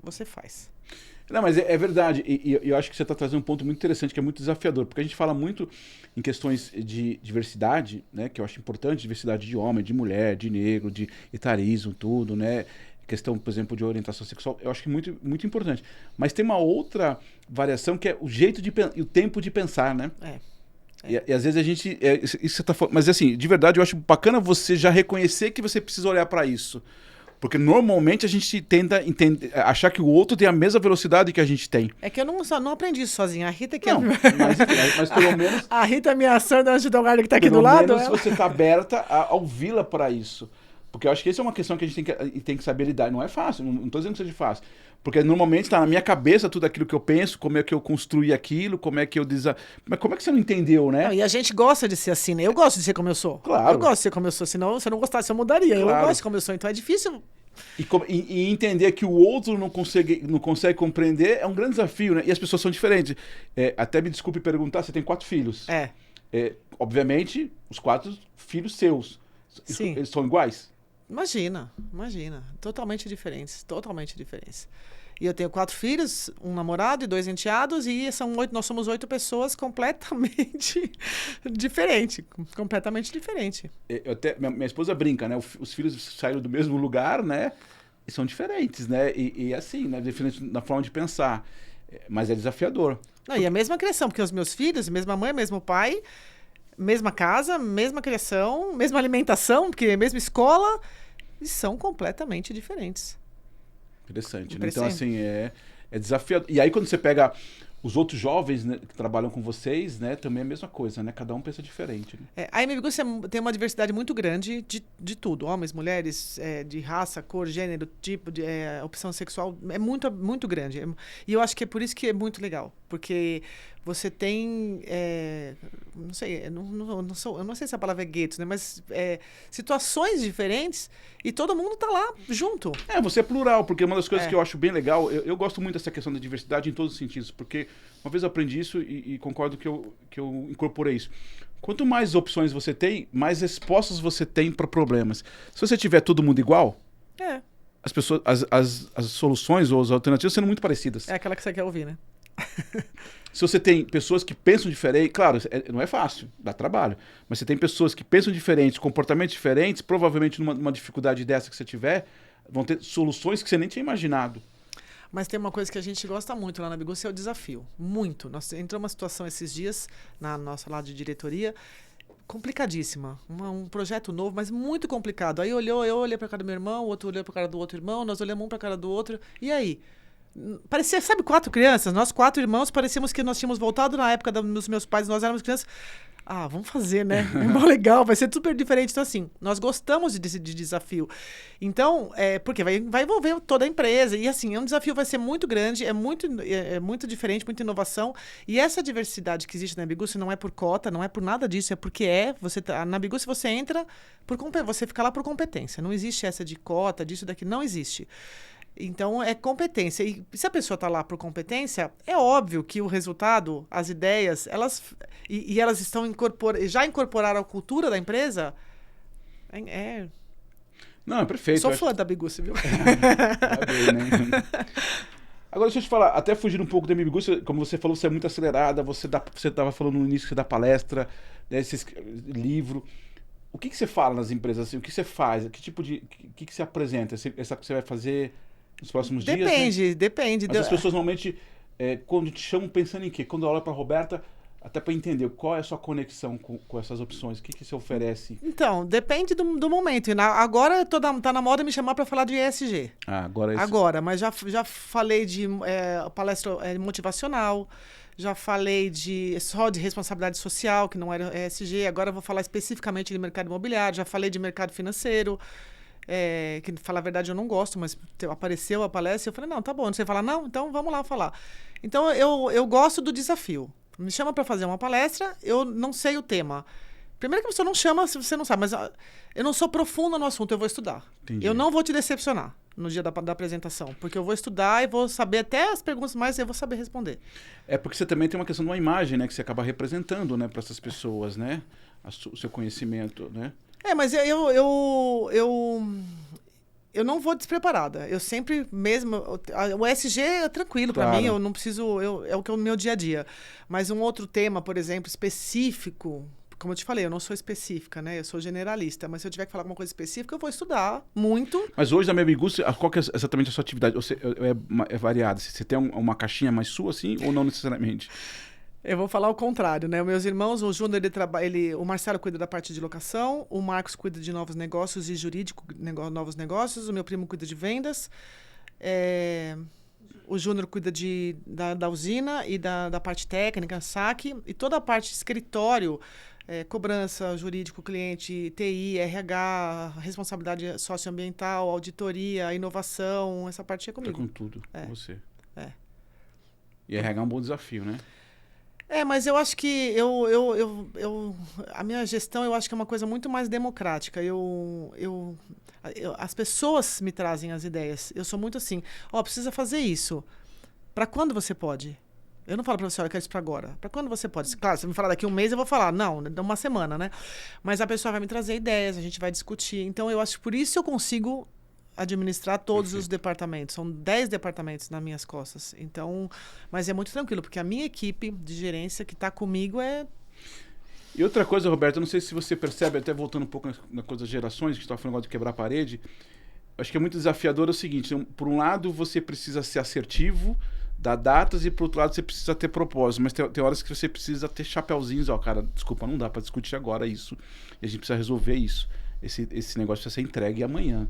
você faz. Não, mas é verdade. E eu acho que você está trazendo um ponto muito interessante, que é muito desafiador. Porque a gente fala muito em questões de diversidade, né? Que eu acho importante, diversidade de homem, de mulher, de negro, de etarismo, tudo, né? Questão, por exemplo, de orientação sexual. Eu acho que muito, muito importante. Mas tem uma outra variação, que é o jeito e o tempo de pensar, né? E às vezes a gente... isso você tá falando, mas assim, de verdade, eu acho bacana você já reconhecer que você precisa olhar para isso. Porque normalmente a gente tenta achar que o outro tem a mesma velocidade que a gente tem. É que eu não aprendi isso sozinha. A Rita que não, mas pelo menos... A Rita ameaçando antes de dar o galho que tá aqui do lado. Pelo menos você tá aberta a ouvi-la para isso. Porque eu acho que essa é uma questão que a gente tem que saber lidar. Não é fácil, não tô dizendo que seja fácil. Porque normalmente está na minha cabeça tudo aquilo que eu penso, como é que eu construí aquilo, como é que eu... Mas como é que você não entendeu, né? Não, e a gente gosta de ser assim, né? Eu gosto de ser como eu sou. Claro. Eu gosto de ser como eu sou, senão se eu não gostasse eu mudaria. Claro. Eu gosto de como eu sou, então é difícil... E entender que o outro não consegue compreender é um grande desafio, né? E as pessoas são diferentes. Até me desculpe perguntar, você tem 4 filhos. Obviamente, os 4 filhos seus. Sim. Eles são iguais? Imagina. Totalmente diferentes. E eu tenho 4 filhos, um namorado e 2 enteados, e nós somos 8 pessoas completamente diferentes. Completamente diferente. Minha esposa brinca, né? Os filhos saíram do mesmo lugar, né? E são diferentes, né? E assim, né? Diferente na forma de pensar. Mas é desafiador. E a mesma criação, porque os meus filhos, mesma mãe, mesmo pai, mesma casa, mesma criação, mesma alimentação, porque mesma escola, e são completamente diferentes. Interessante, né? Então, assim, é desafiador. E aí, quando você pega os outros jovens, né, que trabalham com vocês, né, também é a mesma coisa, né? Cada um pensa diferente. Né? A MBGUS tem uma diversidade muito grande de tudo. Homens, mulheres, de raça, cor, gênero, tipo, de opção sexual. É muito, muito grande. E eu acho que é por isso que é muito legal. Porque você tem... não sei, eu não sei se a palavra é guetos, né? Mas situações diferentes e todo mundo tá lá junto. Você é plural, porque uma das coisas que eu acho bem legal, eu gosto muito dessa questão da diversidade em todos os sentidos, porque uma vez eu aprendi isso e concordo que eu incorporei isso. Quanto mais opções você tem, mais respostas você tem para problemas. Se você tiver todo mundo igual, as pessoas, as soluções ou as alternativas sendo muito parecidas. É aquela que você quer ouvir, né? Se você tem pessoas que pensam diferente, claro, não é fácil, dá trabalho, mas você tem pessoas que pensam diferente, comportamentos diferentes, provavelmente numa dificuldade dessa que você tiver, vão ter soluções que você nem tinha imaginado. Mas tem uma coisa que a gente gosta muito lá na MBGUS, é o desafio. Muito. Nós entramos numa situação esses dias, na nossa lá de diretoria, complicadíssima. Um projeto novo, mas muito complicado. Aí eu olhei para a cara do meu irmão, o outro olhou para a cara do outro irmão, nós olhamos um para a cara do outro. E aí? Parecia, sabe, 4 crianças? Nós 4 irmãos, parecíamos que nós tínhamos voltado na época dos meus pais, nós éramos crianças. Vamos fazer, né? É mó legal, vai ser super diferente. Então, assim, nós gostamos de desafio. Então, porque vai envolver toda a empresa. E, assim, um desafio vai ser muito grande, é muito diferente, muita inovação. E essa diversidade que existe na MBGUS não é por cota, não é por nada disso, é porque na MBGUS você entra, você fica lá por competência. Não existe essa de cota, disso, daqui, não existe. Então, é competência. E se a pessoa está lá por competência, é óbvio que o resultado, as ideias, elas estão já incorporaram a cultura da empresa. Não, é perfeito. Sou fã da MBGUS, viu? Né? Agora, deixa eu te falar, até fugir um pouco da MBGUS, como você falou, você é muito acelerada, você estava falando no início que você dá palestra, né, livro. O que você fala nas empresas? Assim, o que você faz? Que tipo de... O que você apresenta? Essa que você vai fazer nos próximos dias? Depende. Mas as pessoas normalmente, quando te chamam, pensando em quê? Quando eu olho para a Roberta, Até para entender qual é a sua conexão com essas opções, o que você oferece. Então, depende do momento. Agora tá na moda me chamar para falar de ESG. Agora isso. Agora, mas já falei de palestra motivacional, já falei só de responsabilidade social, que não era ESG. Agora eu vou falar especificamente de mercado imobiliário, já falei de mercado financeiro. Que, falar a verdade, eu não gosto, mas apareceu a palestra e eu falei, não, tá bom, não sei falar, não, então vamos lá falar. Então, eu gosto do desafio. Me chama para fazer uma palestra, eu não sei o tema. Primeiro que você não chama se você não sabe, mas eu não sou profunda no assunto, eu vou estudar. Entendi. Eu não vou te decepcionar no dia da apresentação, porque eu vou estudar e vou saber até as perguntas, mas eu vou saber responder. É porque você também tem uma questão de uma imagem, né, que você acaba representando, né, para essas pessoas, né, o seu conhecimento, né? Mas eu não vou despreparada. Eu sempre mesmo... O ESG é tranquilo para mim, eu não preciso... é o meu dia a dia. Mas um outro tema, por exemplo, específico... Como eu te falei, eu não sou específica, né? Eu sou generalista. Mas se eu tiver que falar alguma coisa específica, eu vou estudar muito. Mas hoje, na minha indústria, qual que é exatamente a sua atividade? É variada? Você tem uma caixinha mais sua, assim, ou não necessariamente? Eu vou falar o contrário, né? Meus irmãos, o Júnior, o Marcelo cuida da parte de locação, o Marcos cuida de novos negócios e jurídico, novos negócios, o meu primo cuida de vendas, o Júnior cuida da usina e da parte técnica, saque, e toda a parte de escritório, cobrança, jurídico, cliente, TI, RH, responsabilidade socioambiental, auditoria, inovação, essa parte é comigo. Tá com tudo, com você. E RH é um bom desafio, né? Mas eu acho que a minha gestão, eu acho que é uma coisa muito mais democrática. As pessoas me trazem as ideias. Eu sou muito assim, precisa fazer isso. Para quando você pode? Eu não falo para você, eu quero isso para agora. Para quando você pode? Claro, se me falar daqui um mês, eu vou falar, não, uma semana, né? Mas a pessoa vai me trazer ideias, a gente vai discutir. Então, eu acho que por isso eu consigo administrar todos os departamentos. São 10 departamentos nas minhas costas. Então, mas é muito tranquilo, porque a minha equipe de gerência que está comigo E outra coisa, Roberto, eu não sei se você percebe, até voltando um pouco na coisa das gerações, que a gente estava falando agora de quebrar a parede, acho que é muito desafiador o seguinte, por um lado você precisa ser assertivo, dar datas, e por outro lado você precisa ter propósito, mas tem horas que você precisa ter chapeuzinhos, cara, desculpa, não dá para discutir agora isso, e a gente precisa resolver isso, esse negócio precisa ser entregue amanhã.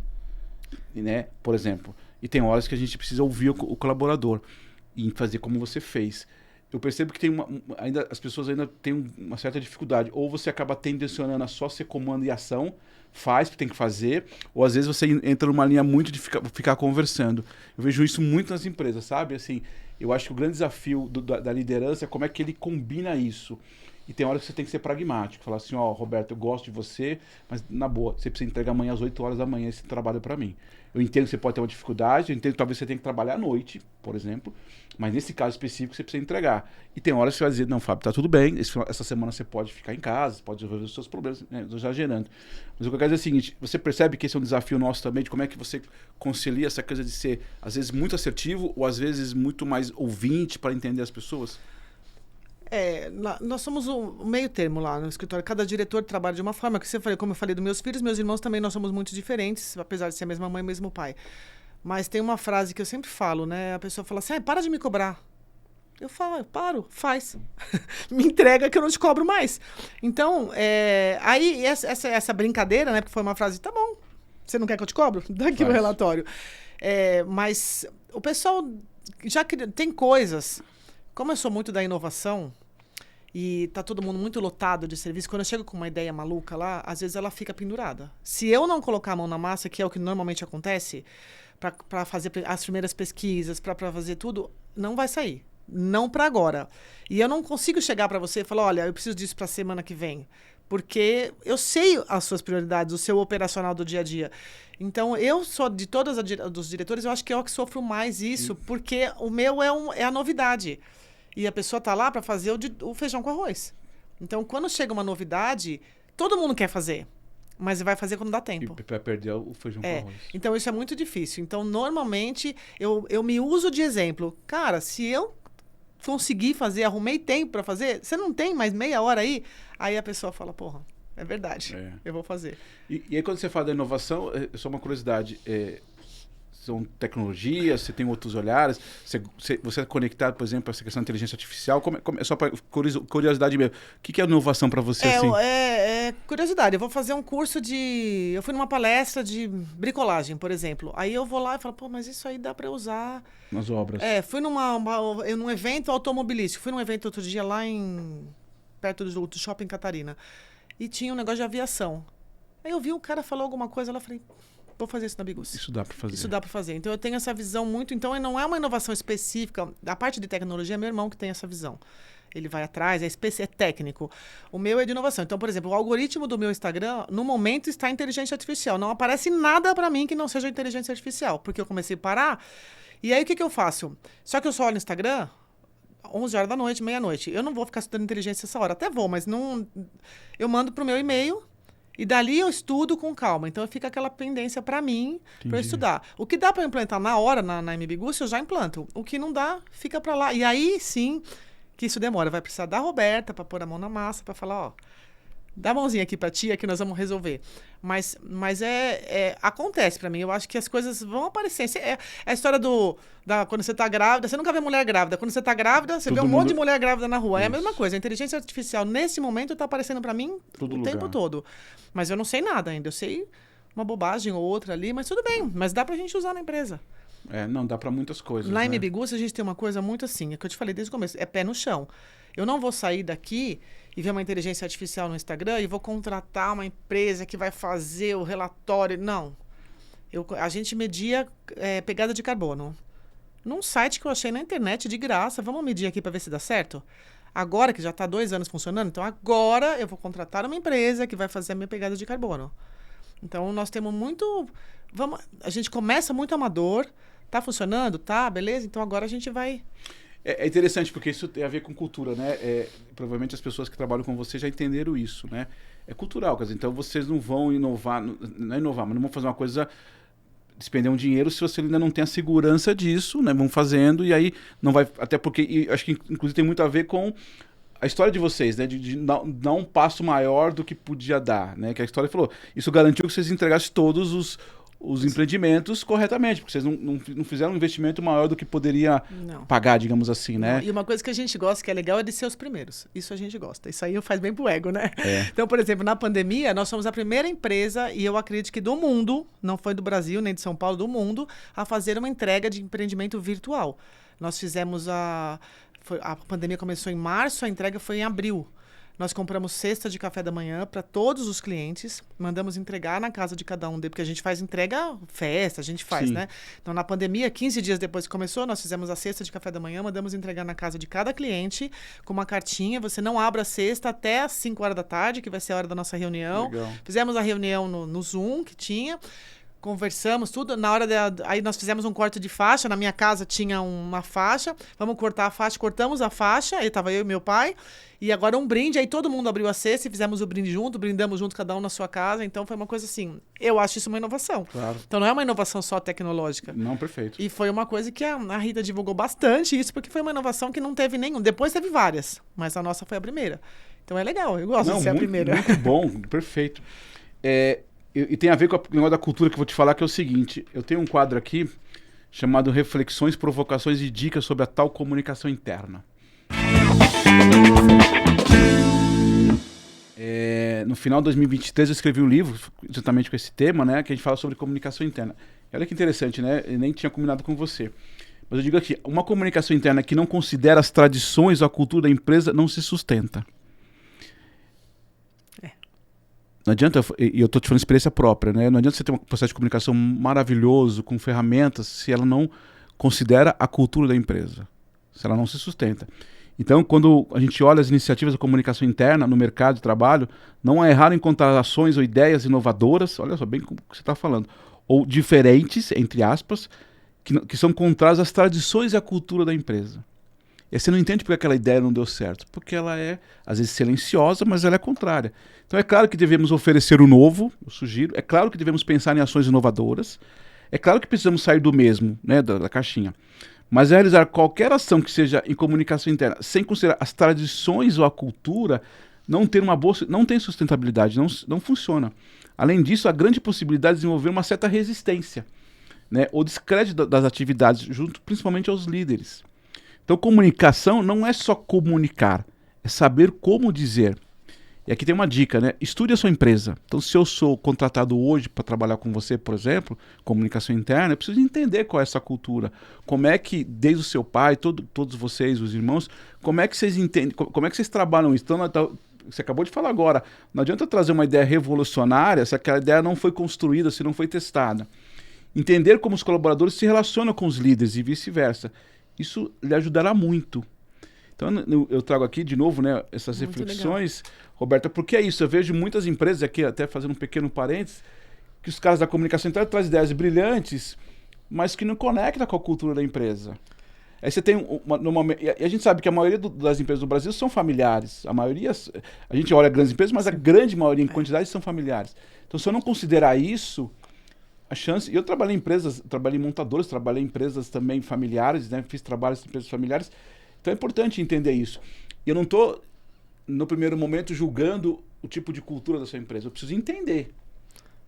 Né? Por exemplo, e tem horas que a gente precisa ouvir o colaborador e fazer como você fez. Eu percebo que as pessoas ainda têm uma certa dificuldade, ou você acaba tendencionando a só ser comando e ação, faz porque tem que fazer, ou às vezes você entra numa linha muito de ficar conversando. Eu vejo isso muito nas empresas, sabe? Assim, eu acho que o grande desafio da liderança é como é que ele combina isso. E tem horas que você tem que ser pragmático. Falar assim, Roberto, eu gosto de você, mas na boa, você precisa entregar amanhã às 8 horas da manhã esse trabalho para mim. Eu entendo que você pode ter uma dificuldade, eu entendo que talvez você tenha que trabalhar à noite, por exemplo, mas nesse caso específico você precisa entregar. E tem horas que você vai dizer, não, Fábio, tá tudo bem, essa semana você pode ficar em casa, você pode resolver os seus problemas, né, exagerando. Mas o que eu quero dizer é o seguinte, você percebe que esse é um desafio nosso também, de como é que você concilia essa coisa de ser, às vezes, muito assertivo, ou às vezes muito mais ouvinte para entender as pessoas? Nós somos o meio termo lá no escritório. Cada diretor trabalha de uma forma. Como eu falei dos meus filhos, meus irmãos também, nós somos muito diferentes, apesar de ser a mesma mãe e mesmo pai. Mas tem uma frase que eu sempre falo, né? A pessoa fala assim, para de me cobrar. Eu falo, eu paro, faz. Me entrega que eu não te cobro mais. Então, aí essa brincadeira, né? Porque foi uma frase, tá bom, você não quer que eu te cobro? Dá aqui o relatório. Mas o pessoal já tem coisas... Como eu sou muito da inovação e tá todo mundo muito lotado de serviço, quando eu chego com uma ideia maluca lá, às vezes ela fica pendurada. Se eu não colocar a mão na massa, que é o que normalmente acontece, para fazer as primeiras pesquisas, para fazer tudo, não vai sair. Não para agora. E eu não consigo chegar para você e falar, olha, eu preciso disso para a semana que vem. Porque eu sei as suas prioridades, o seu operacional do dia a dia. Então, eu sou de todos os diretores, eu acho que eu que sofro mais isso, porque o meu é a novidade. E a pessoa está lá para fazer o feijão com arroz. Então, quando chega uma novidade, todo mundo quer fazer, mas vai fazer quando dá tempo. E para perder o feijão com arroz. Então, isso é muito difícil. Então, normalmente, eu me uso de exemplo. Cara, se eu conseguir fazer, arrumei tempo para fazer, você não tem mais meia hora aí? Aí a pessoa fala, porra, é verdade, eu vou fazer. E aí, quando você fala da inovação, só uma curiosidade, questão de tecnologia? Você tem outros olhares? Você é conectado, por exemplo, a essa questão da inteligência artificial? É só para curiosidade mesmo. O que é inovação para você? É curiosidade. Eu vou fazer um curso de... Eu fui numa palestra de bricolagem, por exemplo. Aí eu vou lá e falo, pô, mas isso aí dá para usar... Nas obras. Fui num evento automobilístico. Fui num evento outro dia lá perto do Shopping Catarina. E tinha um negócio de aviação. Aí eu vi o cara falou alguma coisa, eu falei, vou fazer isso na Biguce. Isso dá para fazer. Isso dá para fazer. Então eu tenho essa visão muito... Então não é uma inovação específica. A parte de tecnologia é meu irmão que tem essa visão. Ele vai atrás, é técnico. O meu é de inovação. Então, por exemplo, o algoritmo do meu Instagram, no momento, está inteligência artificial. Não aparece nada para mim que não seja inteligência artificial. Porque eu comecei a parar. E aí, o que eu faço? Só que eu só olho no Instagram 11 horas da noite, meia-noite. Eu não vou ficar estudando inteligência essa hora. Até vou, mas não... Eu mando pro meu e-mail e dali eu estudo com calma. Então, fica aquela pendência para mim, para eu estudar. O que dá para implantar na hora, na MBGuce, eu já implanto. O que não dá, fica para lá. E aí, sim, que isso demora. Vai precisar da Roberta para pôr a mão na massa, para falar, ó, dá a mãozinha aqui pra tia que nós vamos resolver. Mas acontece pra mim. Eu acho que as coisas vão aparecer. É a história quando você tá grávida. Você nunca vê mulher grávida. Quando você tá grávida, você vê um monte de mulher grávida na rua. Isso. É a mesma coisa. A inteligência artificial, nesse momento, tá aparecendo pra mim o tempo todo. Mas eu não sei nada ainda. Eu sei uma bobagem ou outra ali, mas tudo bem. Mas dá pra gente usar na empresa. Não, dá pra muitas coisas. Lá em MBGuce, a gente tem uma coisa muito assim, é que eu te falei desde o começo, é pé no chão. Eu não vou sair daqui e ver uma inteligência artificial no Instagram e vou contratar uma empresa que vai fazer o relatório. Não. A gente media pegada de carbono. Num site que eu achei na internet de graça. Vamos medir aqui para ver se dá certo? Agora que já está 2 anos funcionando, então agora eu vou contratar uma empresa que vai fazer a minha pegada de carbono. Então nós temos muito... a gente começa muito amador. Tá funcionando? Tá, beleza? Então agora a gente vai... É interessante, porque isso tem a ver com cultura, né? Provavelmente as pessoas que trabalham com você já entenderam isso, né? É cultural, quer dizer, então vocês não vão inovar, não é inovar, mas não vão fazer uma coisa, despender um dinheiro se você ainda não tem a segurança disso, né? Vão fazendo e aí não vai... Até porque, acho que inclusive tem muito a ver com a história de vocês, né? De dar um passo maior do que podia dar, né? Que a história falou, isso garantiu que vocês entregassem todos os empreendimentos corretamente, porque vocês não fizeram um investimento maior do que poderia pagar, digamos assim, né? Não. E uma coisa que a gente gosta, que é legal, é de ser os primeiros. Isso a gente gosta. Isso aí faz bem pro ego, né? Então, por exemplo, na pandemia, nós somos a primeira empresa, e eu acredito que do mundo, não foi do Brasil, nem de São Paulo, do mundo, a fazer uma entrega de empreendimento virtual. Nós fizemos a pandemia começou em março, a entrega foi em abril. Nós compramos cesta de café da manhã para todos os clientes, mandamos entregar na casa de cada um, porque a gente faz entrega, festa, a gente faz, Sim. né? Então, na pandemia, 15 dias depois que começou, nós fizemos a cesta de café da manhã, mandamos entregar na casa de cada cliente, com uma cartinha, você não abre a cesta até às 5 horas da tarde, que vai ser a hora da nossa reunião. Legal. Fizemos a reunião no Zoom, que tinha... Conversamos tudo, aí nós fizemos um corte de faixa, na minha casa tinha uma faixa, vamos cortar a faixa, cortamos a faixa, aí estava eu e meu pai, e agora um brinde, aí todo mundo abriu a cesta e fizemos o brinde junto, brindamos junto cada um na sua casa, então foi uma coisa assim, eu acho isso uma inovação. Claro. Então não é uma inovação só tecnológica. Não, perfeito. E foi uma coisa que a Rita divulgou bastante isso, porque foi uma inovação que não teve nenhum, depois teve várias, mas a nossa foi a primeira. Então é legal, eu gosto de ser a primeira. Muito bom, perfeito. E tem a ver com o negócio da cultura que eu vou te falar, que é o seguinte, eu tenho um quadro aqui chamado Reflexões, Provocações e Dicas sobre a tal comunicação interna. No final de 2023 eu escrevi um livro exatamente com esse tema, né, que a gente fala sobre comunicação interna. E olha que interessante, né? Eu nem tinha combinado com você. Mas eu digo aqui, uma comunicação interna que não considera as tradições ou a cultura da empresa não se sustenta. Não adianta, e eu estou te falando de experiência própria, né? Não adianta você ter um processo de comunicação maravilhoso, com ferramentas, se ela não considera a cultura da empresa, se ela não se sustenta. Então, quando a gente olha as iniciativas da comunicação interna no mercado de trabalho, não é errado encontrar ações ou ideias inovadoras, olha só bem o que você está falando, ou diferentes, entre aspas, que são contrárias às tradições e à cultura da empresa. E você não entende porque aquela ideia não deu certo. Porque ela é, às vezes, silenciosa, mas ela é contrária. Então é claro que devemos oferecer o novo, eu sugiro. É claro que devemos pensar em ações inovadoras. É claro que precisamos sair do mesmo, né, da caixinha. Mas realizar qualquer ação que seja em comunicação interna, sem considerar as tradições ou a cultura, não tem sustentabilidade, não funciona. Além disso, há grande possibilidade de desenvolver uma certa resistência. né, ou descrédito das atividades, junto principalmente aos líderes. Então, comunicação não é só comunicar, é saber como dizer. E aqui tem uma dica, né? Estude a sua empresa. Então, se eu sou contratado hoje para trabalhar com você, por exemplo, comunicação interna, eu preciso entender qual é essa cultura. Como é que, desde o seu pai, todos vocês, os irmãos, como é que vocês entendem, como é que vocês trabalham isso? Então, você acabou de falar agora, não adianta trazer uma ideia revolucionária se aquela ideia não foi construída, se não foi testada. Entender como os colaboradores se relacionam com os líderes e vice-versa. Isso lhe ajudará muito. Então, eu trago aqui, de novo, né, essas Muito reflexões, legal. Roberta, porque é isso, eu vejo muitas empresas, aqui até fazendo um pequeno parênteses, que os caras da comunicação interna trazem ideias brilhantes, mas que não conectam com a cultura da empresa. Aí você tem e a gente sabe que a maioria das empresas do Brasil são familiares. A maioria, a gente olha grandes empresas, mas a grande maioria em quantidade são familiares. Então, se eu não considerar isso, a chance... Eu trabalhei em empresas, trabalhei em montadores, trabalhei em empresas também familiares, né? Fiz trabalhos em empresas familiares. Então é importante entender isso. Eu não estou, no primeiro momento, julgando o tipo de cultura da sua empresa. Eu preciso entender.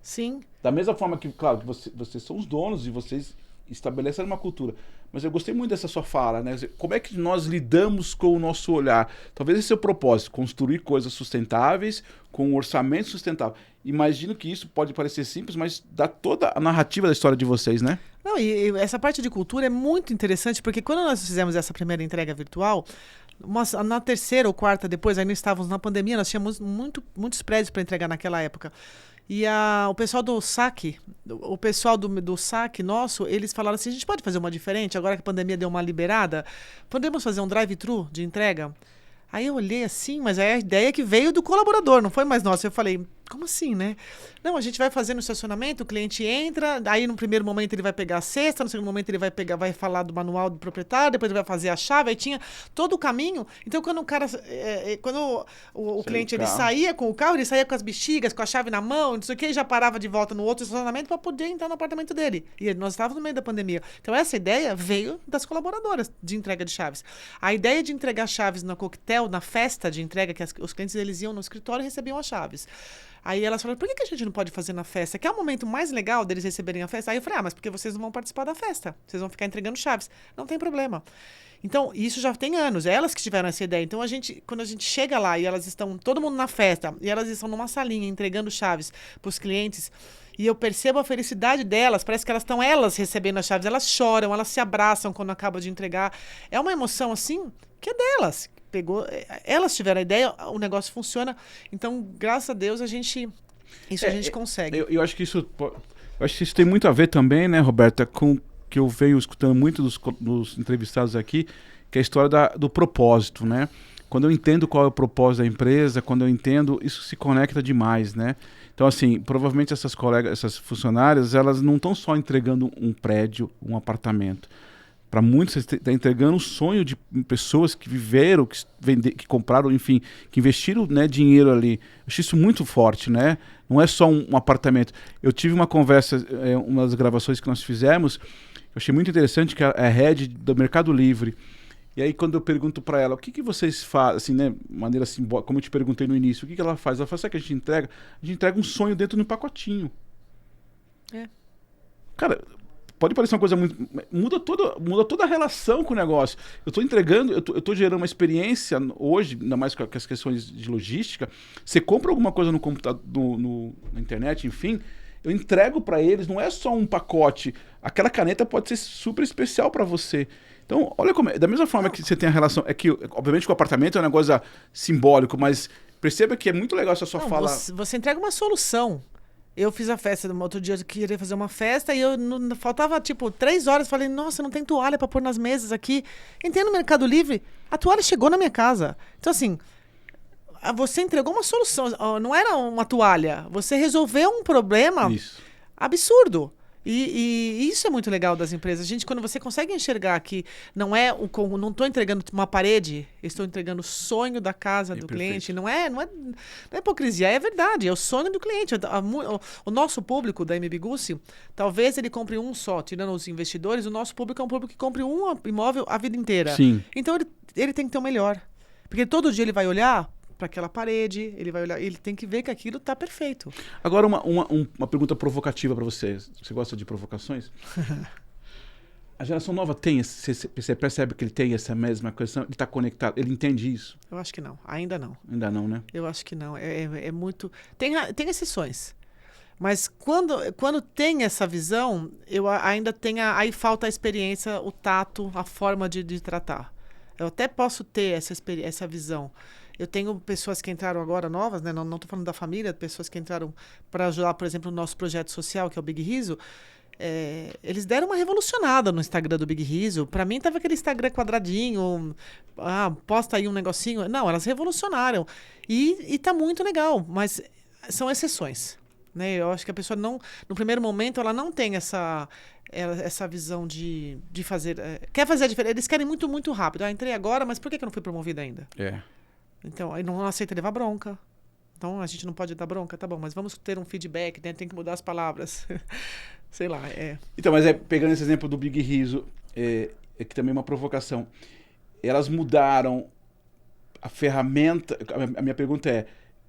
Sim. Da mesma forma que, claro, que vocês são os donos e vocês estabeleceram uma cultura. Mas eu gostei muito dessa sua fala, né? Como é que nós lidamos com o nosso olhar? Talvez esse é o propósito, construir coisas sustentáveis com um orçamento sustentável. Imagino que isso pode parecer simples, mas dá toda a narrativa da história de vocês, né? Não, e essa parte de cultura é muito interessante, porque quando nós fizemos essa primeira entrega virtual, na terceira ou quarta depois, ainda estávamos na pandemia, nós tínhamos muitos prédios para entregar naquela época. E o pessoal do SAC, o pessoal do SAC nosso, eles falaram assim, a gente pode fazer uma diferente, agora que a pandemia deu uma liberada, podemos fazer um drive-thru de entrega? Aí eu olhei assim, mas é a ideia que veio do colaborador, não foi mais nossa. Eu falei, como assim, né? Não, a gente vai fazer no estacionamento, o cliente entra, aí no primeiro momento ele vai pegar a cesta, no segundo momento ele vai falar do manual do proprietário, depois ele vai fazer a chave, aí tinha todo o caminho. Então quando o cara, quando o cliente ele saía com o carro, ele saía com as bexigas, com a chave na mão, não sei o que, e já parava de volta no outro estacionamento para poder entrar no apartamento dele. E nós estávamos no meio da pandemia. Então essa ideia veio das colaboradoras de entrega de chaves. A ideia de entregar chaves no coquetel, na festa de entrega, que os clientes eles iam no escritório e recebiam as chaves. Aí elas falaram, por que a gente não pode fazer na festa? Que é o momento mais legal deles receberem a festa. Aí eu falei, mas porque vocês não vão participar da festa. Vocês vão ficar entregando chaves. Não tem problema. Então, isso já tem anos. É elas que tiveram essa ideia. Então, quando a gente chega lá e elas estão, todo mundo na festa, e elas estão numa salinha entregando chaves para os clientes, e eu percebo a felicidade delas, parece que elas estão recebendo as chaves, elas choram, elas se abraçam quando acabam de entregar. É uma emoção, assim, que é delas. Elas tiveram a ideia, o negócio funciona. Então, graças a Deus, a gente consegue. Eu acho que isso tem muito a ver também, né, Roberta, com que eu venho escutando muito dos entrevistados aqui, que é a história do propósito, né? Quando eu entendo qual é o propósito da empresa, quando eu entendo, isso se conecta demais, né? Então, assim, provavelmente essas funcionárias, elas não estão só entregando um prédio, um apartamento. Para muitos, você está entregando o sonho de pessoas que viveram, que compraram, enfim, que investiram, né, dinheiro ali. Eu acho isso muito forte, né? Não é só um apartamento. Eu tive uma conversa, uma das gravações que nós fizemos, eu achei muito interessante, que é a head do Mercado Livre. E aí, quando eu pergunto para ela, o que vocês fazem, assim, né, maneira simbólica, como eu te perguntei no início, o que ela faz? Ela fala, sabe o que a gente entrega? A gente entrega um sonho dentro de um pacotinho. Cara, pode parecer uma coisa muito... Muda toda a relação com o negócio. Eu estou entregando, eu tô gerando uma experiência hoje, ainda mais com as questões de logística. Você compra alguma coisa no computador, na internet, enfim, eu entrego para eles, não é só um pacote. Aquela caneta pode ser super especial para você. Então, olha como é. Da mesma forma que você tem a relação... É que, obviamente, que o apartamento é um negócio simbólico, mas perceba que é muito legal essa sua fala... Você entrega uma solução. Eu fiz a festa, no outro dia eu queria fazer uma festa e faltava, 3 horas. Falei, nossa, não tem toalha para pôr nas mesas aqui. Entrei no Mercado Livre, a toalha chegou na minha casa. Então, assim, você entregou uma solução. Não era uma toalha. Você resolveu um problema absurdo. E isso é muito legal das empresas. Gente, quando você consegue enxergar que não estou entregando uma parede, estou entregando o sonho da casa do cliente. Não é hipocrisia, é verdade, é o sonho do cliente. O nosso público da MB Gussi, talvez ele compre um só, tirando os investidores, o nosso público é um público que compre um imóvel a vida inteira. Sim. Então ele tem que ter o melhor. Porque todo dia ele vai olhar para aquela parede, ele vai olhar, ele tem que ver que aquilo está perfeito. Agora, uma pergunta provocativa para você. Você gosta de provocações? A geração nova tem, você percebe que ele tem essa mesma questão? Ele está conectado, ele entende isso? Eu acho que não, ainda não. Ainda não, né? Eu acho que não, é muito... Tem exceções, mas quando tem essa visão, eu ainda tenho, aí falta a experiência, o tato, a forma de tratar. Eu até posso ter essa visão. Eu tenho pessoas que entraram agora novas, né? Não estou falando da família, pessoas que entraram para ajudar, por exemplo, no nosso projeto social, que é o Big Riso. Eles deram uma revolucionada no Instagram do Big Riso. Para mim, tava aquele Instagram quadradinho, posta aí um negocinho. Não, elas revolucionaram. E tá muito legal, mas são exceções. Né? Eu acho que a pessoa não, no primeiro momento, ela não tem essa visão de fazer... quer fazer a diferença. Eles querem muito, muito rápido. Entrei agora, mas por que eu não fui promovida ainda? Então, aí não aceita levar bronca. Então, a gente não pode dar bronca, tá bom, mas vamos ter um feedback, né? Tem que mudar as palavras. Sei lá, Então, mas pegando esse exemplo do Big Riso, que também é uma provocação. Elas mudaram a ferramenta... A minha pergunta é,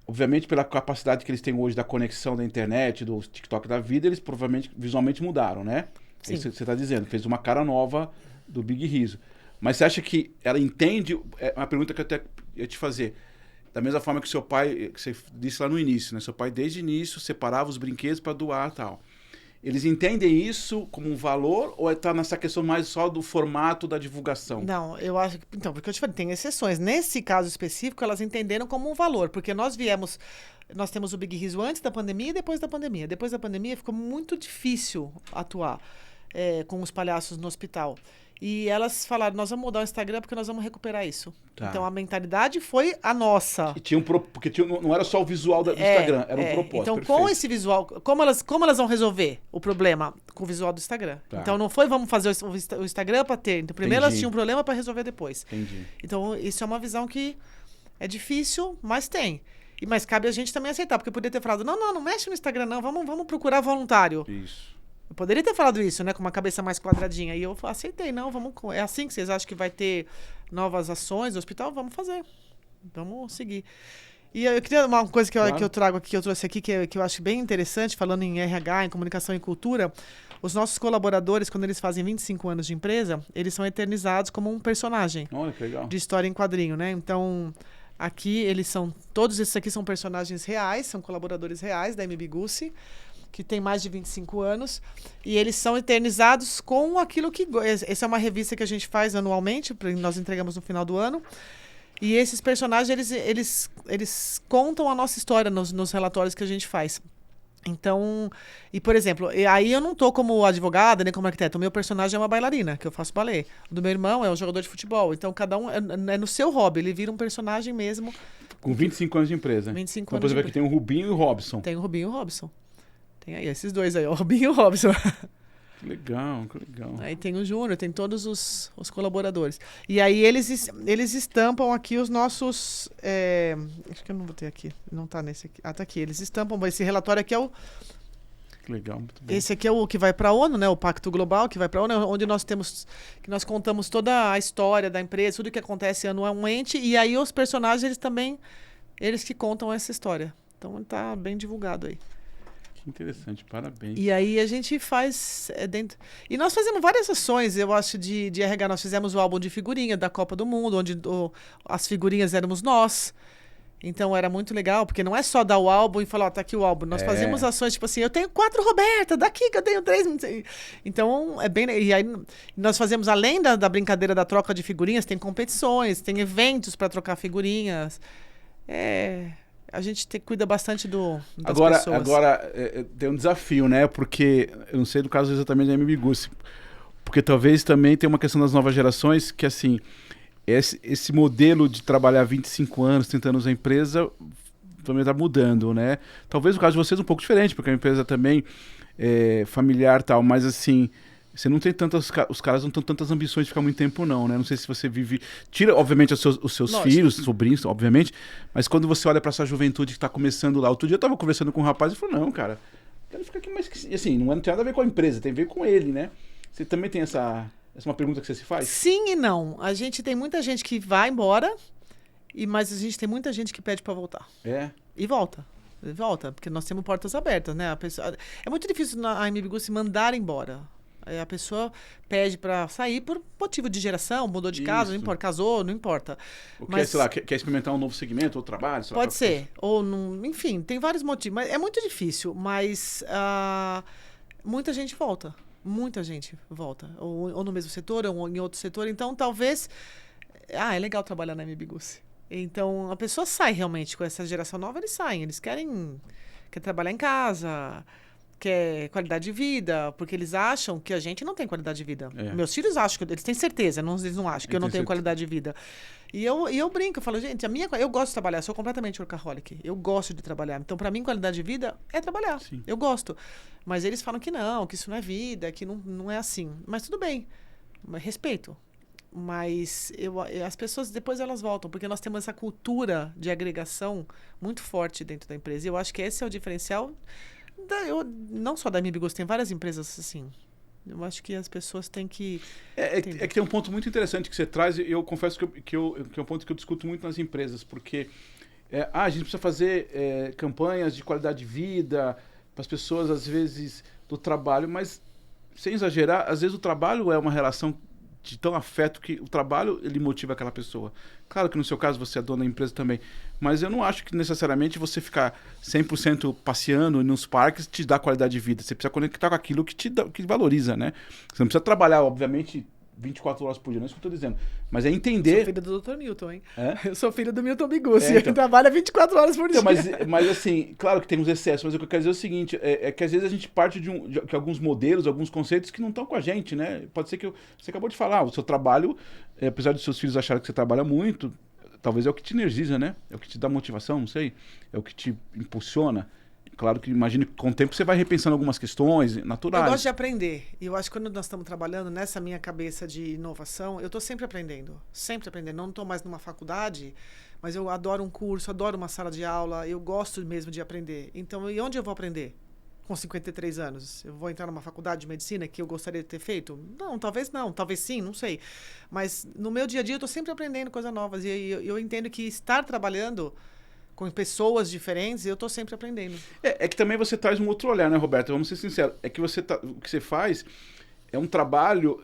obviamente, pela capacidade que eles têm hoje da conexão da internet, do TikTok da vida, eles provavelmente visualmente mudaram, né? Sim. É isso que você está dizendo. Fez uma cara nova do Big Riso. Mas você acha que ela entende... É uma pergunta que eu até ia te fazer. Da mesma forma que seu pai, que você disse lá no início, né? Seu pai, desde o início, separava os brinquedos para doar e tal. Eles entendem isso como um valor ou está nessa questão mais só do formato da divulgação? Não, eu acho que... Então, porque eu te falei, tem exceções. Nesse caso específico, elas entenderam como um valor, porque nós temos o Big Riso antes da pandemia e depois da pandemia. Depois da pandemia ficou muito difícil atuar com os palhaços no hospital. E elas falaram, nós vamos mudar o Instagram porque nós vamos recuperar isso. Tá. Então, a mentalidade foi a nossa. E porque não era só o visual do Instagram, era um propósito. Então, perfeito. Com esse visual, como elas vão resolver o problema com o visual do Instagram? Tá. Então, não foi vamos fazer o Instagram para ter. Então, primeiro elas tinham um problema para resolver depois. Entendi. Então, isso é uma visão que é difícil, mas tem. Mas cabe a gente também aceitar, porque eu poderia ter falado, não mexe no Instagram não, vamos procurar voluntário. Isso. Eu poderia ter falado isso, né? Com uma cabeça mais quadradinha. E eu aceitei, não, é assim que vocês acham que vai ter novas ações no hospital? Vamos fazer. Vamos seguir. E eu queria uma coisa que eu trago aqui, que eu trouxe aqui, que eu acho bem interessante, falando em RH, em comunicação e cultura. Os nossos colaboradores, quando eles fazem 25 anos de empresa, eles são eternizados como um personagem. Olha, que legal. De história em quadrinho, né? Então, aqui todos esses aqui são personagens reais, são colaboradores reais da MB Gussi, que tem mais de 25 anos, e eles são eternizados com aquilo que... Essa é uma revista que a gente faz anualmente, nós entregamos no final do ano, e esses personagens, eles contam a nossa história nos relatórios que a gente faz. Então, por exemplo, aí eu não tô como advogada, nem como arquiteta, o meu personagem é uma bailarina, que eu faço balé. O do meu irmão é um jogador de futebol, então cada um é no seu hobby, ele vira um personagem mesmo. Com 25 anos de empresa. 25 anos. Por exemplo, aqui tem o Rubinho e o Robson. Tem o Rubinho e o Robson. Tem aí esses dois aí, o Rubinho e o Robson. Que legal. Aí tem o Júnior, tem todos os colaboradores. E aí eles estampam aqui os nossos... acho que eu não vou ter aqui, não tá nesse aqui. Tá aqui. Eles estampam, esse relatório aqui é o... Que legal, muito bom. Esse aqui é o que vai para a ONU, né? O Pacto Global, que vai para a ONU, onde nós contamos toda a história da empresa, tudo que acontece anualmente. E aí os personagens, eles que contam essa história. Então tá bem divulgado aí. Interessante, parabéns. E aí a gente faz dentro... E nós fazemos várias ações, eu acho, de RH. Nós fizemos o álbum de figurinha da Copa do Mundo, onde as figurinhas éramos nós. Então era muito legal, porque não é só dar o álbum e falar, tá aqui o álbum. Nós fazemos ações, tipo assim, eu tenho 4 Roberta, daqui que eu tenho 3. Então é bem... E aí nós fazemos, além da brincadeira da troca de figurinhas, tem competições, tem eventos para trocar figurinhas. A gente cuida bastante das pessoas. Agora tem um desafio, né? Porque, eu não sei do caso exatamente da MB Gussi, porque talvez também tem uma questão das novas gerações que, assim, esse modelo de trabalhar 25 anos, 30 anos na empresa, também está mudando, né? Talvez o caso de vocês um pouco diferente, porque a empresa também é familiar e tal, mas, assim... Você não tem os caras não têm tantas ambições de ficar muito tempo, não, né? Não sei se você vive... Tira, obviamente, os seus filhos, sobrinhos, obviamente, mas quando você olha para essa juventude que está começando lá... Outro dia eu estava conversando com um rapaz e falou, não, cara, quero ficar aqui mais... Assim, não tem nada a ver com a empresa, tem a ver com ele, né? Você também tem essa é uma pergunta que você se faz? Sim e não. A gente tem muita gente que vai embora Mas a gente tem muita gente que pede para voltar. E volta. Porque nós temos portas abertas, né? É muito difícil na AM Bigucci mandar embora. A pessoa pede para sair por motivo de geração, mudou de casa, não importa, casou, não importa. Mas, sei lá, quer experimentar um novo segmento, outro trabalho? Sei lá, pode ser. Ou, enfim, tem vários motivos. Mas é muito difícil, mas muita gente volta. Muita gente volta. Ou no mesmo setor, ou em outro setor. Então, talvez... é legal trabalhar na AM Bigucci. Então, a pessoa sai realmente com essa geração nova, eles saem. Eles querem trabalhar em casa, quer qualidade de vida, porque eles acham que a gente não tem qualidade de vida. Meus filhos acham, eles têm certeza, eles não acham que eu não tenho qualidade de vida. E eu brinco, eu falo, gente, eu gosto de trabalhar, sou completamente workaholic. Eu gosto de trabalhar. Então, para mim, qualidade de vida é trabalhar. Sim. Eu gosto. Mas eles falam que isso não é vida, que não é assim. Mas tudo bem. Respeito. Mas as pessoas depois elas voltam, porque nós temos essa cultura de agregação muito forte dentro da empresa. E eu acho que esse é o diferencial, não só da AM Bigucci, tem várias empresas assim. Eu acho que as pessoas têm que... É que tem um ponto muito interessante que você traz, e eu confesso que é um ponto que eu discuto muito nas empresas, porque a gente precisa fazer campanhas de qualidade de vida para as pessoas, às vezes, do trabalho, mas, sem exagerar, às vezes o trabalho é uma relação de tão afeto que o trabalho ele motiva aquela pessoa. Claro que no seu caso você é dona da empresa também, mas eu não acho que necessariamente você ficar 100% passeando nos parques te dá qualidade de vida. Você precisa conectar com aquilo que que valoriza, né? Você não precisa trabalhar, obviamente, 24 horas por dia, não é isso que eu estou dizendo. Mas é entender... Eu sou filha do Dr. Milton, hein? Eu sou filha do Milton Bigucci. Então... Ele trabalha 24 horas por dia. Mas assim, claro que tem uns excessos, mas o que eu quero dizer é o seguinte, é que às vezes a gente parte de alguns modelos, alguns conceitos que não estão com a gente, né? Pode ser que você acabou de falar, o seu trabalho, apesar de seus filhos acharem que você trabalha muito, talvez é o que te energiza, né? É o que te dá motivação, não sei. É o que te impulsiona. Claro que imagino que com o tempo você vai repensando algumas questões naturais. Eu gosto de aprender. E eu acho que quando nós estamos trabalhando nessa minha cabeça de inovação, eu estou sempre aprendendo. Sempre aprendendo. Não estou mais numa faculdade, mas eu adoro um curso, adoro uma sala de aula. Eu gosto mesmo de aprender. Então, e onde eu vou aprender? Com 53 anos. Eu vou entrar numa faculdade de medicina que eu gostaria de ter feito? Não, talvez sim, não sei. Mas no meu dia a dia eu estou sempre aprendendo coisas novas. E eu entendo que estar trabalhando com pessoas diferentes, eu estou sempre aprendendo. É que também você traz um outro olhar, né, Roberto? Vamos ser sinceros. É que o que você faz é um trabalho...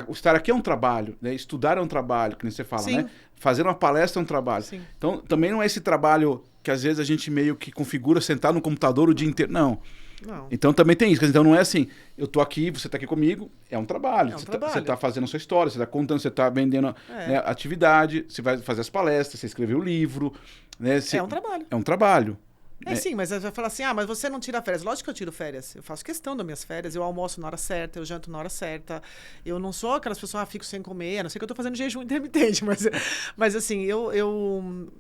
estar aqui é um trabalho, né? Estudar é um trabalho, que nem você fala, Sim. né? Fazer uma palestra é um trabalho. Sim. Então, também não é esse trabalho que às vezes a gente meio que configura sentar no computador o dia inteiro. Não. Então também tem isso. Então não é assim, eu tô aqui, você tá aqui comigo, é um trabalho. Você tá fazendo a sua história, você tá contando, você tá vendendo né, atividade, você vai fazer as palestras, você escreveu o livro. Né, é um trabalho. É um trabalho. Sim, mas você vai falar assim, mas você não tira férias. Lógico que eu tiro férias. Eu faço questão das minhas férias, eu almoço na hora certa, eu janto na hora certa. Eu não sou aquelas pessoas que fico sem comer, a não ser que eu tô fazendo jejum intermitente, mas assim, eu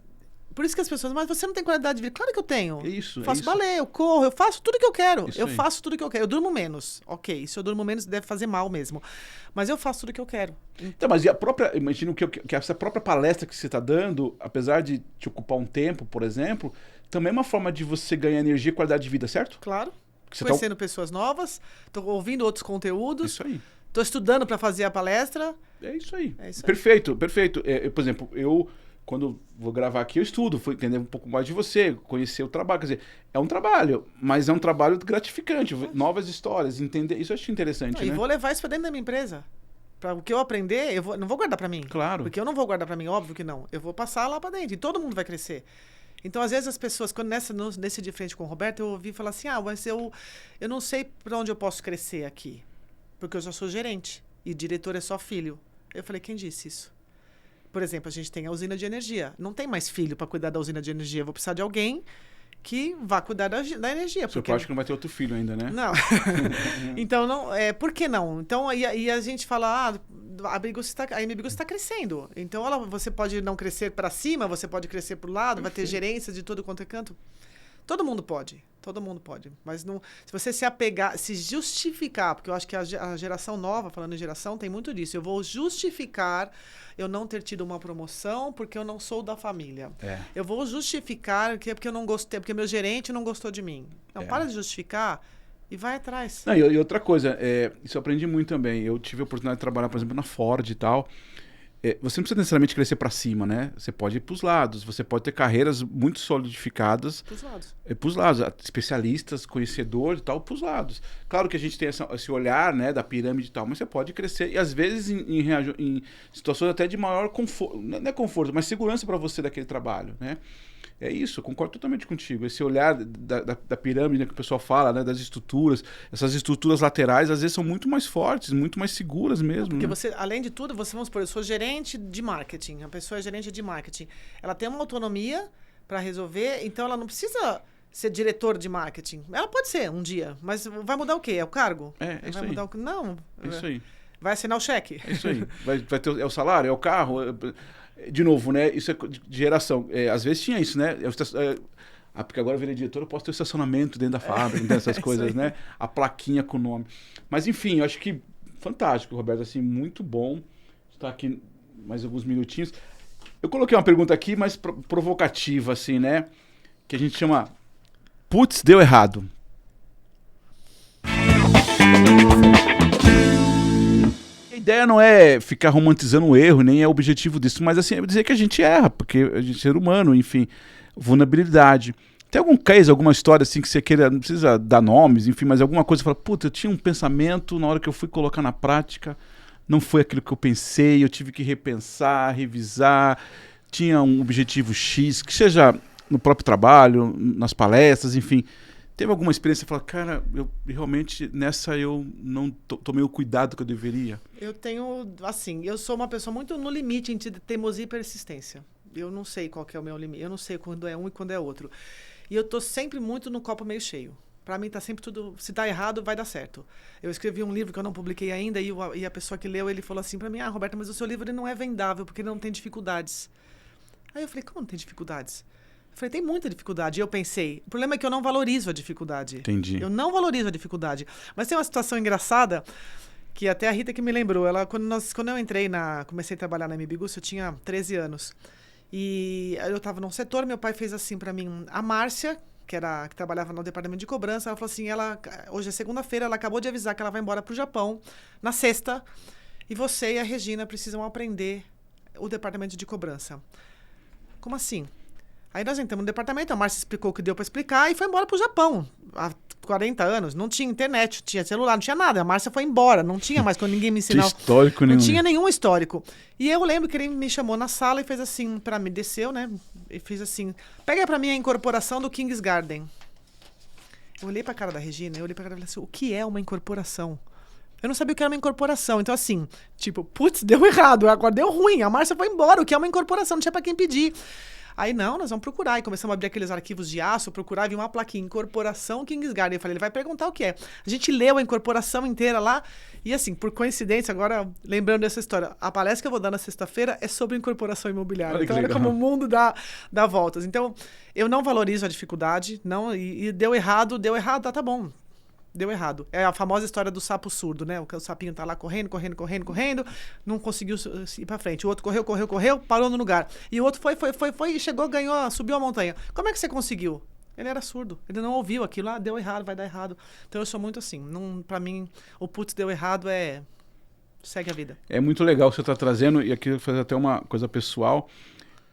por isso que as pessoas, mas você não tem qualidade de vida? Claro que eu tenho. Faço balé, eu corro, eu faço tudo que eu quero. Faço tudo que eu quero. Eu durmo menos. Ok, se eu durmo menos deve fazer mal mesmo. Mas eu faço tudo que eu quero. Então, mas e a própria, imagino que essa própria palestra que você está dando, apesar de te ocupar um tempo, por exemplo, também é uma forma de você ganhar energia e qualidade de vida, certo? Claro. Conhecendo pessoas novas, estou ouvindo outros conteúdos. Isso aí. Estou estudando para fazer a palestra. É isso aí. Perfeito. Por exemplo, quando vou gravar aqui, eu estudo, fui entender um pouco mais de você, conhecer o trabalho. Quer dizer, é um trabalho, mas é um trabalho gratificante. Novas histórias, entender. Isso eu acho interessante, né? E vou levar isso para dentro da minha empresa. Para o que eu aprender, não vou guardar para mim. Claro. Porque eu não vou guardar para mim, óbvio que não. Eu vou passar lá para dentro e todo mundo vai crescer. Então, às vezes, as pessoas, quando nesse de frente com o Roberto, eu ouvi falar assim, mas eu não sei para onde eu posso crescer aqui. Porque eu já sou gerente e diretor é só filho. Eu falei, quem disse isso? Por exemplo, a gente tem a usina de energia. Não tem mais filho para cuidar da usina de energia. Eu vou precisar de alguém que vá cuidar da energia. Porque eu acho que não vai ter outro filho ainda, né? Não. Então, não, por que não? Então, aí a gente fala, a AM Bigucci está crescendo. Então, você pode não crescer para cima, você pode crescer para o lado, vai ter gerência de todo quanto é canto. Todo mundo pode. Mas não, se você se apegar, se justificar, porque eu acho que a geração nova, falando em geração, tem muito disso. Eu vou justificar eu não ter tido uma promoção porque eu não sou da família. Eu vou justificar que é porque eu não gostei, porque meu gerente não gostou de mim. Não, para de justificar e vai atrás. Não, e outra coisa, isso eu aprendi muito também. Eu tive a oportunidade de trabalhar, por exemplo, na Ford e tal. você não precisa necessariamente crescer para cima, né? Você pode ir para os lados, você pode ter carreiras muito solidificadas para os lados, especialistas, conhecedores e tal, para os lados. Claro que a gente tem esse olhar, né, da pirâmide e tal, mas você pode crescer e às vezes em situações até de maior conforto, não é conforto, mas segurança para você daquele trabalho, né? É isso, eu concordo totalmente contigo. Esse olhar da pirâmide, né, que o pessoal fala, né, das estruturas, essas estruturas laterais às vezes são muito mais fortes, muito mais seguras mesmo. Porque né? você, além de tudo, vamos supor, eu sou gerente de marketing, a pessoa é gerente de marketing. Ela tem uma autonomia para resolver, então ela não precisa ser diretor de marketing. Ela pode ser um dia, mas vai mudar o quê? É o cargo? É isso vai aí. Mudar o... Não. É isso aí. Vai assinar o cheque. É isso aí. Vai ter o salário, é o carro. De novo, né? Isso é de geração. Às vezes tinha isso, né? Porque agora eu virei diretor, eu posso ter o estacionamento dentro da fábrica, dessas coisas, né? A plaquinha com o nome. Mas enfim, eu acho que fantástico, Roberto, assim, muito bom estar aqui mais alguns minutinhos. Eu coloquei uma pergunta aqui, mais provocativa, assim, né? Que a gente chama Putz, deu errado. A ideia não é ficar romantizando o erro, nem é o objetivo disso, mas assim, é dizer que a gente erra, porque a gente é ser humano, enfim, vulnerabilidade. Tem algum case, alguma história assim que você queira, não precisa dar nomes, enfim, mas alguma coisa que você fala, puta, eu tinha um pensamento, na hora que eu fui colocar na prática, não foi aquilo que eu pensei, eu tive que repensar, revisar, tinha um objetivo X, que seja no próprio trabalho, nas palestras, enfim. Teve alguma experiência que você fala, cara, eu realmente, nessa eu não tomei o cuidado que eu deveria? Eu tenho, assim, eu sou uma pessoa muito no limite entre teimosia e persistência. Eu não sei qual que é o meu limite, eu não sei quando é um e quando é outro. E eu tô sempre muito no copo meio cheio. Para mim tá sempre tudo, se tá errado, vai dar certo. Eu escrevi um livro que eu não publiquei ainda e a pessoa que leu, ele falou assim para mim, Roberta, mas o seu livro ele não é vendável porque ele não tem dificuldades. Aí eu falei, como não tem dificuldades? Eu falei, tem muita dificuldade. E eu pensei, o problema é que eu não valorizo a dificuldade. Entendi. Eu não valorizo a dificuldade. Mas tem uma situação engraçada, que até a Rita que me lembrou. Quando eu comecei a trabalhar na MBGUS, eu tinha 13 anos. E eu estava num setor, meu pai fez assim para mim, a Márcia, que trabalhava no departamento de cobrança, ela falou assim, hoje é segunda-feira, ela acabou de avisar que ela vai embora para o Japão, na sexta, e você e a Regina precisam aprender o departamento de cobrança. Como assim? Aí nós entramos no departamento, a Márcia explicou o que deu para explicar e foi embora pro Japão. Há 40 anos, não tinha internet, não tinha celular, não tinha nada. A Márcia foi embora, não tinha mais, quando ninguém me ensinava. Tinha histórico nenhum. Não tinha nenhum histórico. E eu lembro que ele me chamou na sala e fez assim, para mim, desceu, né? E fez assim, pega para mim a incorporação do King's Garden. Eu olhei pra cara da Regina, eu olhei pra cara dela e falei assim, o que é uma incorporação? Eu não sabia o que era uma incorporação. Então, assim, tipo, putz, deu errado, agora deu ruim. A Márcia foi embora, o que é uma incorporação? Não tinha pra quem pedir. Aí, não, nós vamos procurar. E começamos a abrir aqueles arquivos de aço, procurar, vi uma plaquinha, Incorporação King's Garden. Eu falei, ele vai perguntar o que é. A gente leu a incorporação inteira lá. E assim, por coincidência, agora, lembrando dessa história, a palestra que eu vou dar na sexta-feira é sobre incorporação imobiliária. Então, olha como o mundo dá voltas. Então, eu não valorizo a dificuldade, não, e deu errado, tá bom. Deu errado. É a famosa história do sapo surdo, né? O sapinho tá lá correndo, não conseguiu ir pra frente. O outro correu, parou no lugar. E o outro foi e chegou, ganhou, subiu a montanha. Como é que você conseguiu? Ele era surdo, ele não ouviu aquilo, deu errado, vai dar errado. Então eu sou muito assim, pra mim, o putz, deu errado segue a vida. É muito legal o que você tá trazendo, e aqui eu vou fazer até uma coisa pessoal.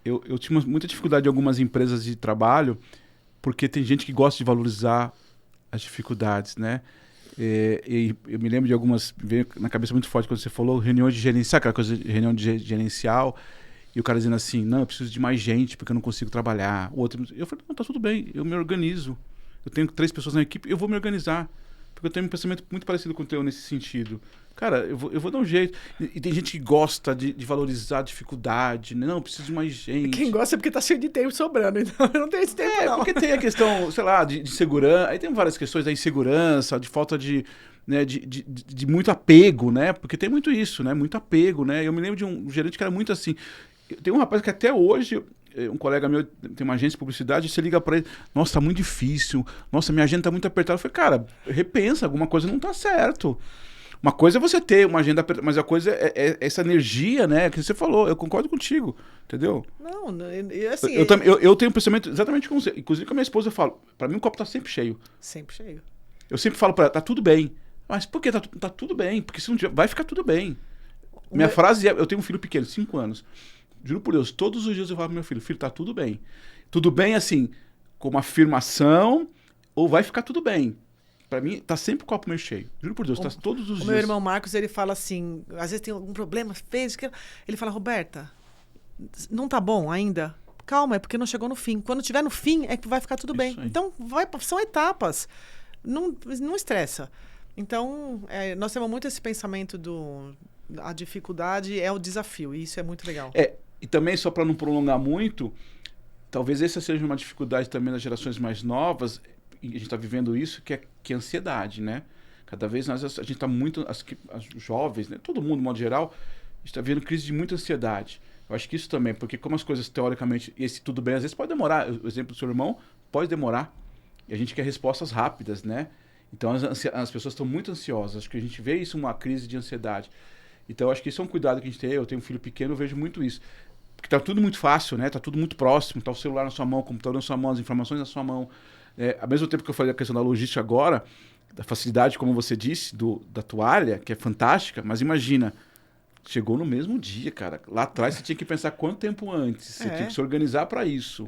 Eu tinha muita dificuldade em algumas empresas de trabalho, porque tem gente que gosta de valorizar as dificuldades, né? E eu me lembro de algumas, veio na cabeça muito forte quando você falou reuniões de gerencial, aquela coisa de reunião de gerencial, e o cara dizendo assim, não, eu preciso de mais gente porque eu não consigo trabalhar. O outro, eu falei, não, tá tudo bem, eu me organizo. Eu tenho 3 pessoas na equipe, eu vou me organizar. Porque eu tenho um pensamento muito parecido com o teu nesse sentido. Cara, eu vou dar um jeito. E tem gente que gosta de valorizar a dificuldade. Não, eu preciso de mais gente. Quem gosta é porque tá cheio de tempo sobrando. Então eu não tenho esse tempo, não. Porque tem a questão, sei lá, de segurança. Aí tem várias questões da insegurança, de falta de muito apego, né? Porque tem muito isso, né? Muito apego, né? Eu me lembro de um gerente que era muito assim. Tem um rapaz que até hoje... Um colega meu tem uma agência de publicidade, você liga pra ele, nossa, tá muito difícil, nossa, minha agenda tá muito apertada. Eu falei, cara, repensa, alguma coisa não tá certo. Uma coisa é você ter uma agenda apertada, mas a coisa é essa energia, né, que você falou, eu concordo contigo, entendeu? Não, assim... Eu tenho um pensamento exatamente como você, inclusive com a minha esposa eu falo, pra mim o copo tá sempre cheio. Sempre cheio. Eu sempre falo pra ela, tá tudo bem. Mas por que tá tudo bem? Porque se não tiver, vai ficar tudo bem. Minha frase é, eu tenho um filho pequeno, 5 anos. Juro por Deus, todos os dias eu falo pro meu filho, tá tudo bem. Tudo bem, assim, como afirmação, ou vai ficar tudo bem. Pra mim, tá sempre o copo meio cheio. Juro por Deus, tá todos os dias. O meu irmão Marcos, ele fala assim, às vezes tem algum problema, ele fala, Roberta, não tá bom ainda? Calma, é porque não chegou no fim. Quando tiver no fim, é que vai ficar tudo bem. Aí. Então, são etapas. Não estressa. Então, nós temos muito esse pensamento a dificuldade é o desafio, e isso é muito legal. E também, só para não prolongar muito, talvez essa seja uma dificuldade também das gerações mais novas, e a gente está vivendo isso, que é a ansiedade, né? Cada vez mais a gente está muito, as jovens, né? Todo mundo, de modo geral, a gente está vivendo crise de muita ansiedade. Eu acho que isso também, porque como as coisas teoricamente, esse tudo bem, às vezes pode demorar, o exemplo do seu irmão pode demorar, e a gente quer respostas rápidas, né? Então as pessoas estão muito ansiosas, acho que a gente vê isso, uma crise de ansiedade. Então eu acho que isso é um cuidado que a gente tem, eu tenho um filho pequeno, eu vejo muito isso. Porque tá tudo muito fácil, né? Tá tudo muito próximo, tá o celular na sua mão, o computador na sua mão, as informações na sua mão. Ao mesmo tempo que eu falei da questão da logística agora, da facilidade, como você disse, da toalha, que é fantástica, mas imagina, chegou no mesmo dia, cara. Lá atrás você tinha que pensar quanto tempo antes, você tinha que se organizar para isso.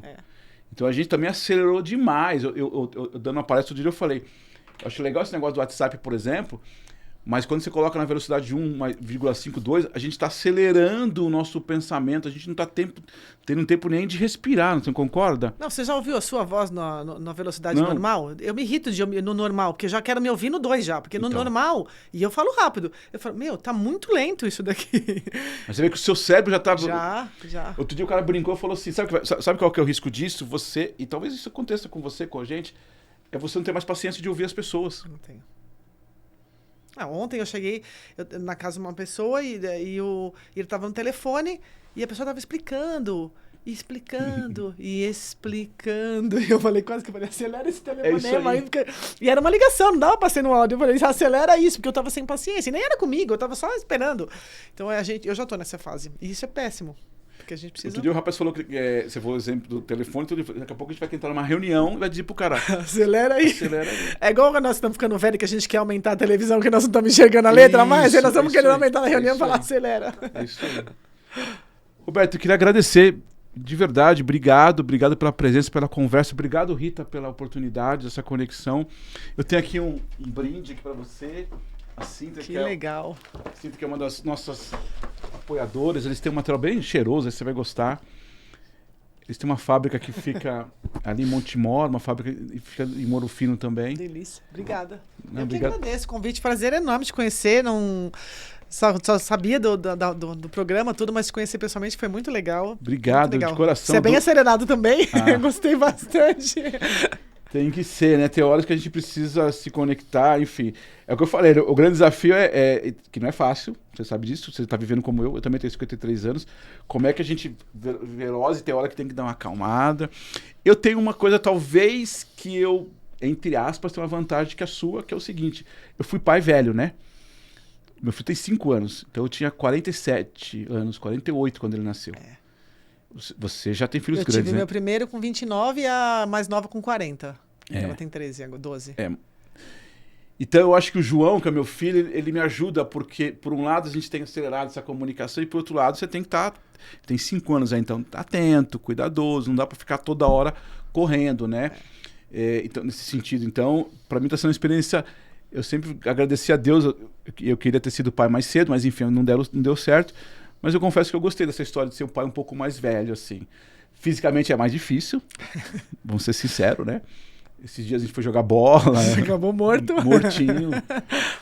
Então a gente também acelerou demais. Eu dando uma palestra outro dia, eu falei, eu acho legal esse negócio do WhatsApp, por exemplo, mas quando você coloca na velocidade de 1,52, a gente está acelerando o nosso pensamento, a gente não está tendo tempo nem de respirar, você concorda? Não, você já ouviu a sua voz na velocidade normal? Eu me irrito no normal, porque eu já quero me ouvir no 2 já, porque no normal, e eu falo rápido, eu falo, tá muito lento isso daqui. Mas você vê que o seu cérebro já tá... Já. Outro dia o cara brincou e falou assim, sabe qual que é o risco disso? Você, e talvez isso aconteça com você, com a gente, é você não ter mais paciência de ouvir as pessoas. Não tenho. Ontem eu cheguei na casa de uma pessoa e ele estava no telefone e a pessoa estava explicando. E eu falei, quase que eu falei, acelera esse telefonema aí. E era uma ligação, não dava pra ser no áudio. Eu falei, acelera isso, porque eu tava sem paciência. E nem era comigo, eu tava só esperando. Então eu já tô nessa fase. E isso é péssimo. Porque a gente precisa... Outro dia o rapaz falou que você falou o exemplo do telefone, daqui a pouco a gente vai entrar numa reunião e vai dizer pro cara... Acelera aí. É igual quando nós estamos ficando velhos, que a gente quer aumentar a televisão, que nós não estamos enxergando a letra mais, aí nós estamos querendo aumentar na reunião e falar acelera. É isso aí. Roberto, eu queria agradecer de verdade, obrigado pela presença, pela conversa, obrigado, Rita, pela oportunidade, essa conexão. Eu tenho aqui um brinde aqui para você. A Cinta, que legal. A Cinta, que é uma das nossas apoiadoras, eles têm um material bem cheiroso, você vai gostar. Eles têm uma fábrica que fica ali em Montemor, uma fábrica que fica em Moro Fino também. Delícia. Obrigada. Não, que agradeço o convite, prazer enorme te conhecer, só sabia do programa, tudo, mas te conhecer pessoalmente foi muito legal. Obrigado, muito legal. De coração. Você é bem acelerado também, gostei bastante. Tem que ser, né? Tem horas que a gente precisa se conectar, enfim. É o que eu falei, o grande desafio é que não é fácil, você sabe disso, você está vivendo como eu também tenho 53 anos. Como é que a gente, veloz, tem hora que tem que dar uma acalmada. Eu tenho uma coisa, talvez, que eu, entre aspas, tenho uma vantagem que a sua, que é o seguinte, eu fui pai velho, né? Meu filho tem 5 anos, então eu tinha 47 anos, 48 quando ele nasceu. Você já tem filhos grandes, né? Eu tive meu primeiro com 29 e a mais nova com 40. Ela tem 12. Então eu acho que o João, que é meu filho, ele me ajuda, porque por um lado a gente tem acelerado essa comunicação e por outro lado você tem que estar... Tem 5 anos aí, então tá atento, cuidadoso, não dá para ficar toda hora correndo, né? Então, nesse sentido, então, para mim tá sendo uma experiência... Eu sempre agradeci a Deus, eu queria ter sido pai mais cedo, mas enfim, não deu certo. Mas eu confesso que eu gostei dessa história de ser um pai um pouco mais velho, assim. Fisicamente é mais difícil, vamos ser sinceros, né? Esses dias a gente foi jogar bola. Você acabou morto. Mortinho.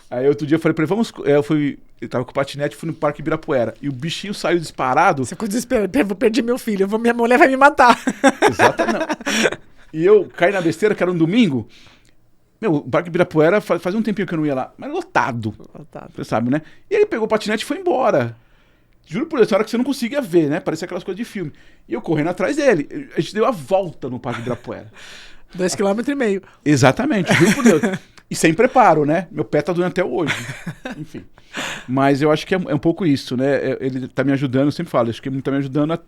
Aí outro dia eu falei pra ele, eu tava com o patinete, fui no Parque Ibirapuera. E o bichinho saiu disparado. Você ficou desesperado, eu vou perder meu filho, minha mulher vai me matar. Exatamente. E eu caí na besteira, que era um domingo. Meu, o Parque Ibirapuera faz um tempinho que eu não ia lá, mas lotado. Você sabe, né? E ele pegou o patinete e foi embora. Juro por Deus, tem hora que você não conseguia ver, né? Parecia aquelas coisas de filme. E eu correndo atrás dele. A gente deu a volta no Parque Ibirapuera. 2,5 km. Exatamente, juro por Deus. E sem preparo, né? Meu pé tá doendo até hoje. Enfim. Mas eu acho que é um pouco isso, né? Ele tá me ajudando, eu sempre falo, acho que ele tá me ajudando a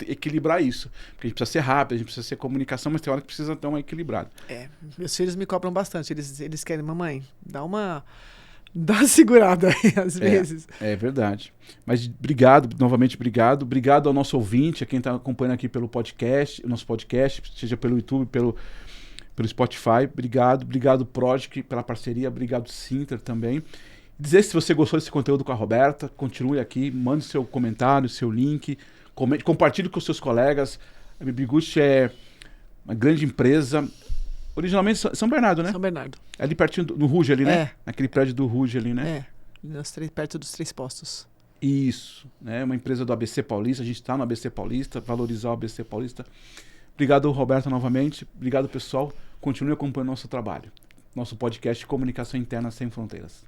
equilibrar isso. Porque a gente precisa ser rápido, a gente precisa ser comunicação, mas tem hora que precisa dar uma equilibrada. Meus filhos me cobram bastante. Eles querem, mamãe, dá uma Dá uma segurada aí, às vezes. É verdade. Mas obrigado, novamente obrigado. Obrigado ao nosso ouvinte, a quem está acompanhando aqui pelo podcast, o nosso podcast, seja pelo YouTube, pelo Spotify. Obrigado. Obrigado, Project, pela parceria. Obrigado, Sinter, também. Dizer se você gostou desse conteúdo com a Roberta, continue aqui, mande seu comentário, seu link, compartilhe com os seus colegas. A Bibiguchi é uma grande empresa. Originalmente São Bernardo, né? São Bernardo. É ali pertinho do Ruge ali, né? É. Naquele prédio do Ruge ali, né? Perto dos 3 postos. Isso, né? Uma empresa do ABC Paulista, a gente está no ABC Paulista, valorizar o ABC Paulista. Obrigado, Roberto, novamente. Obrigado, pessoal. Continue acompanhando nosso trabalho. Nosso podcast Comunicação Interna Sem Fronteiras.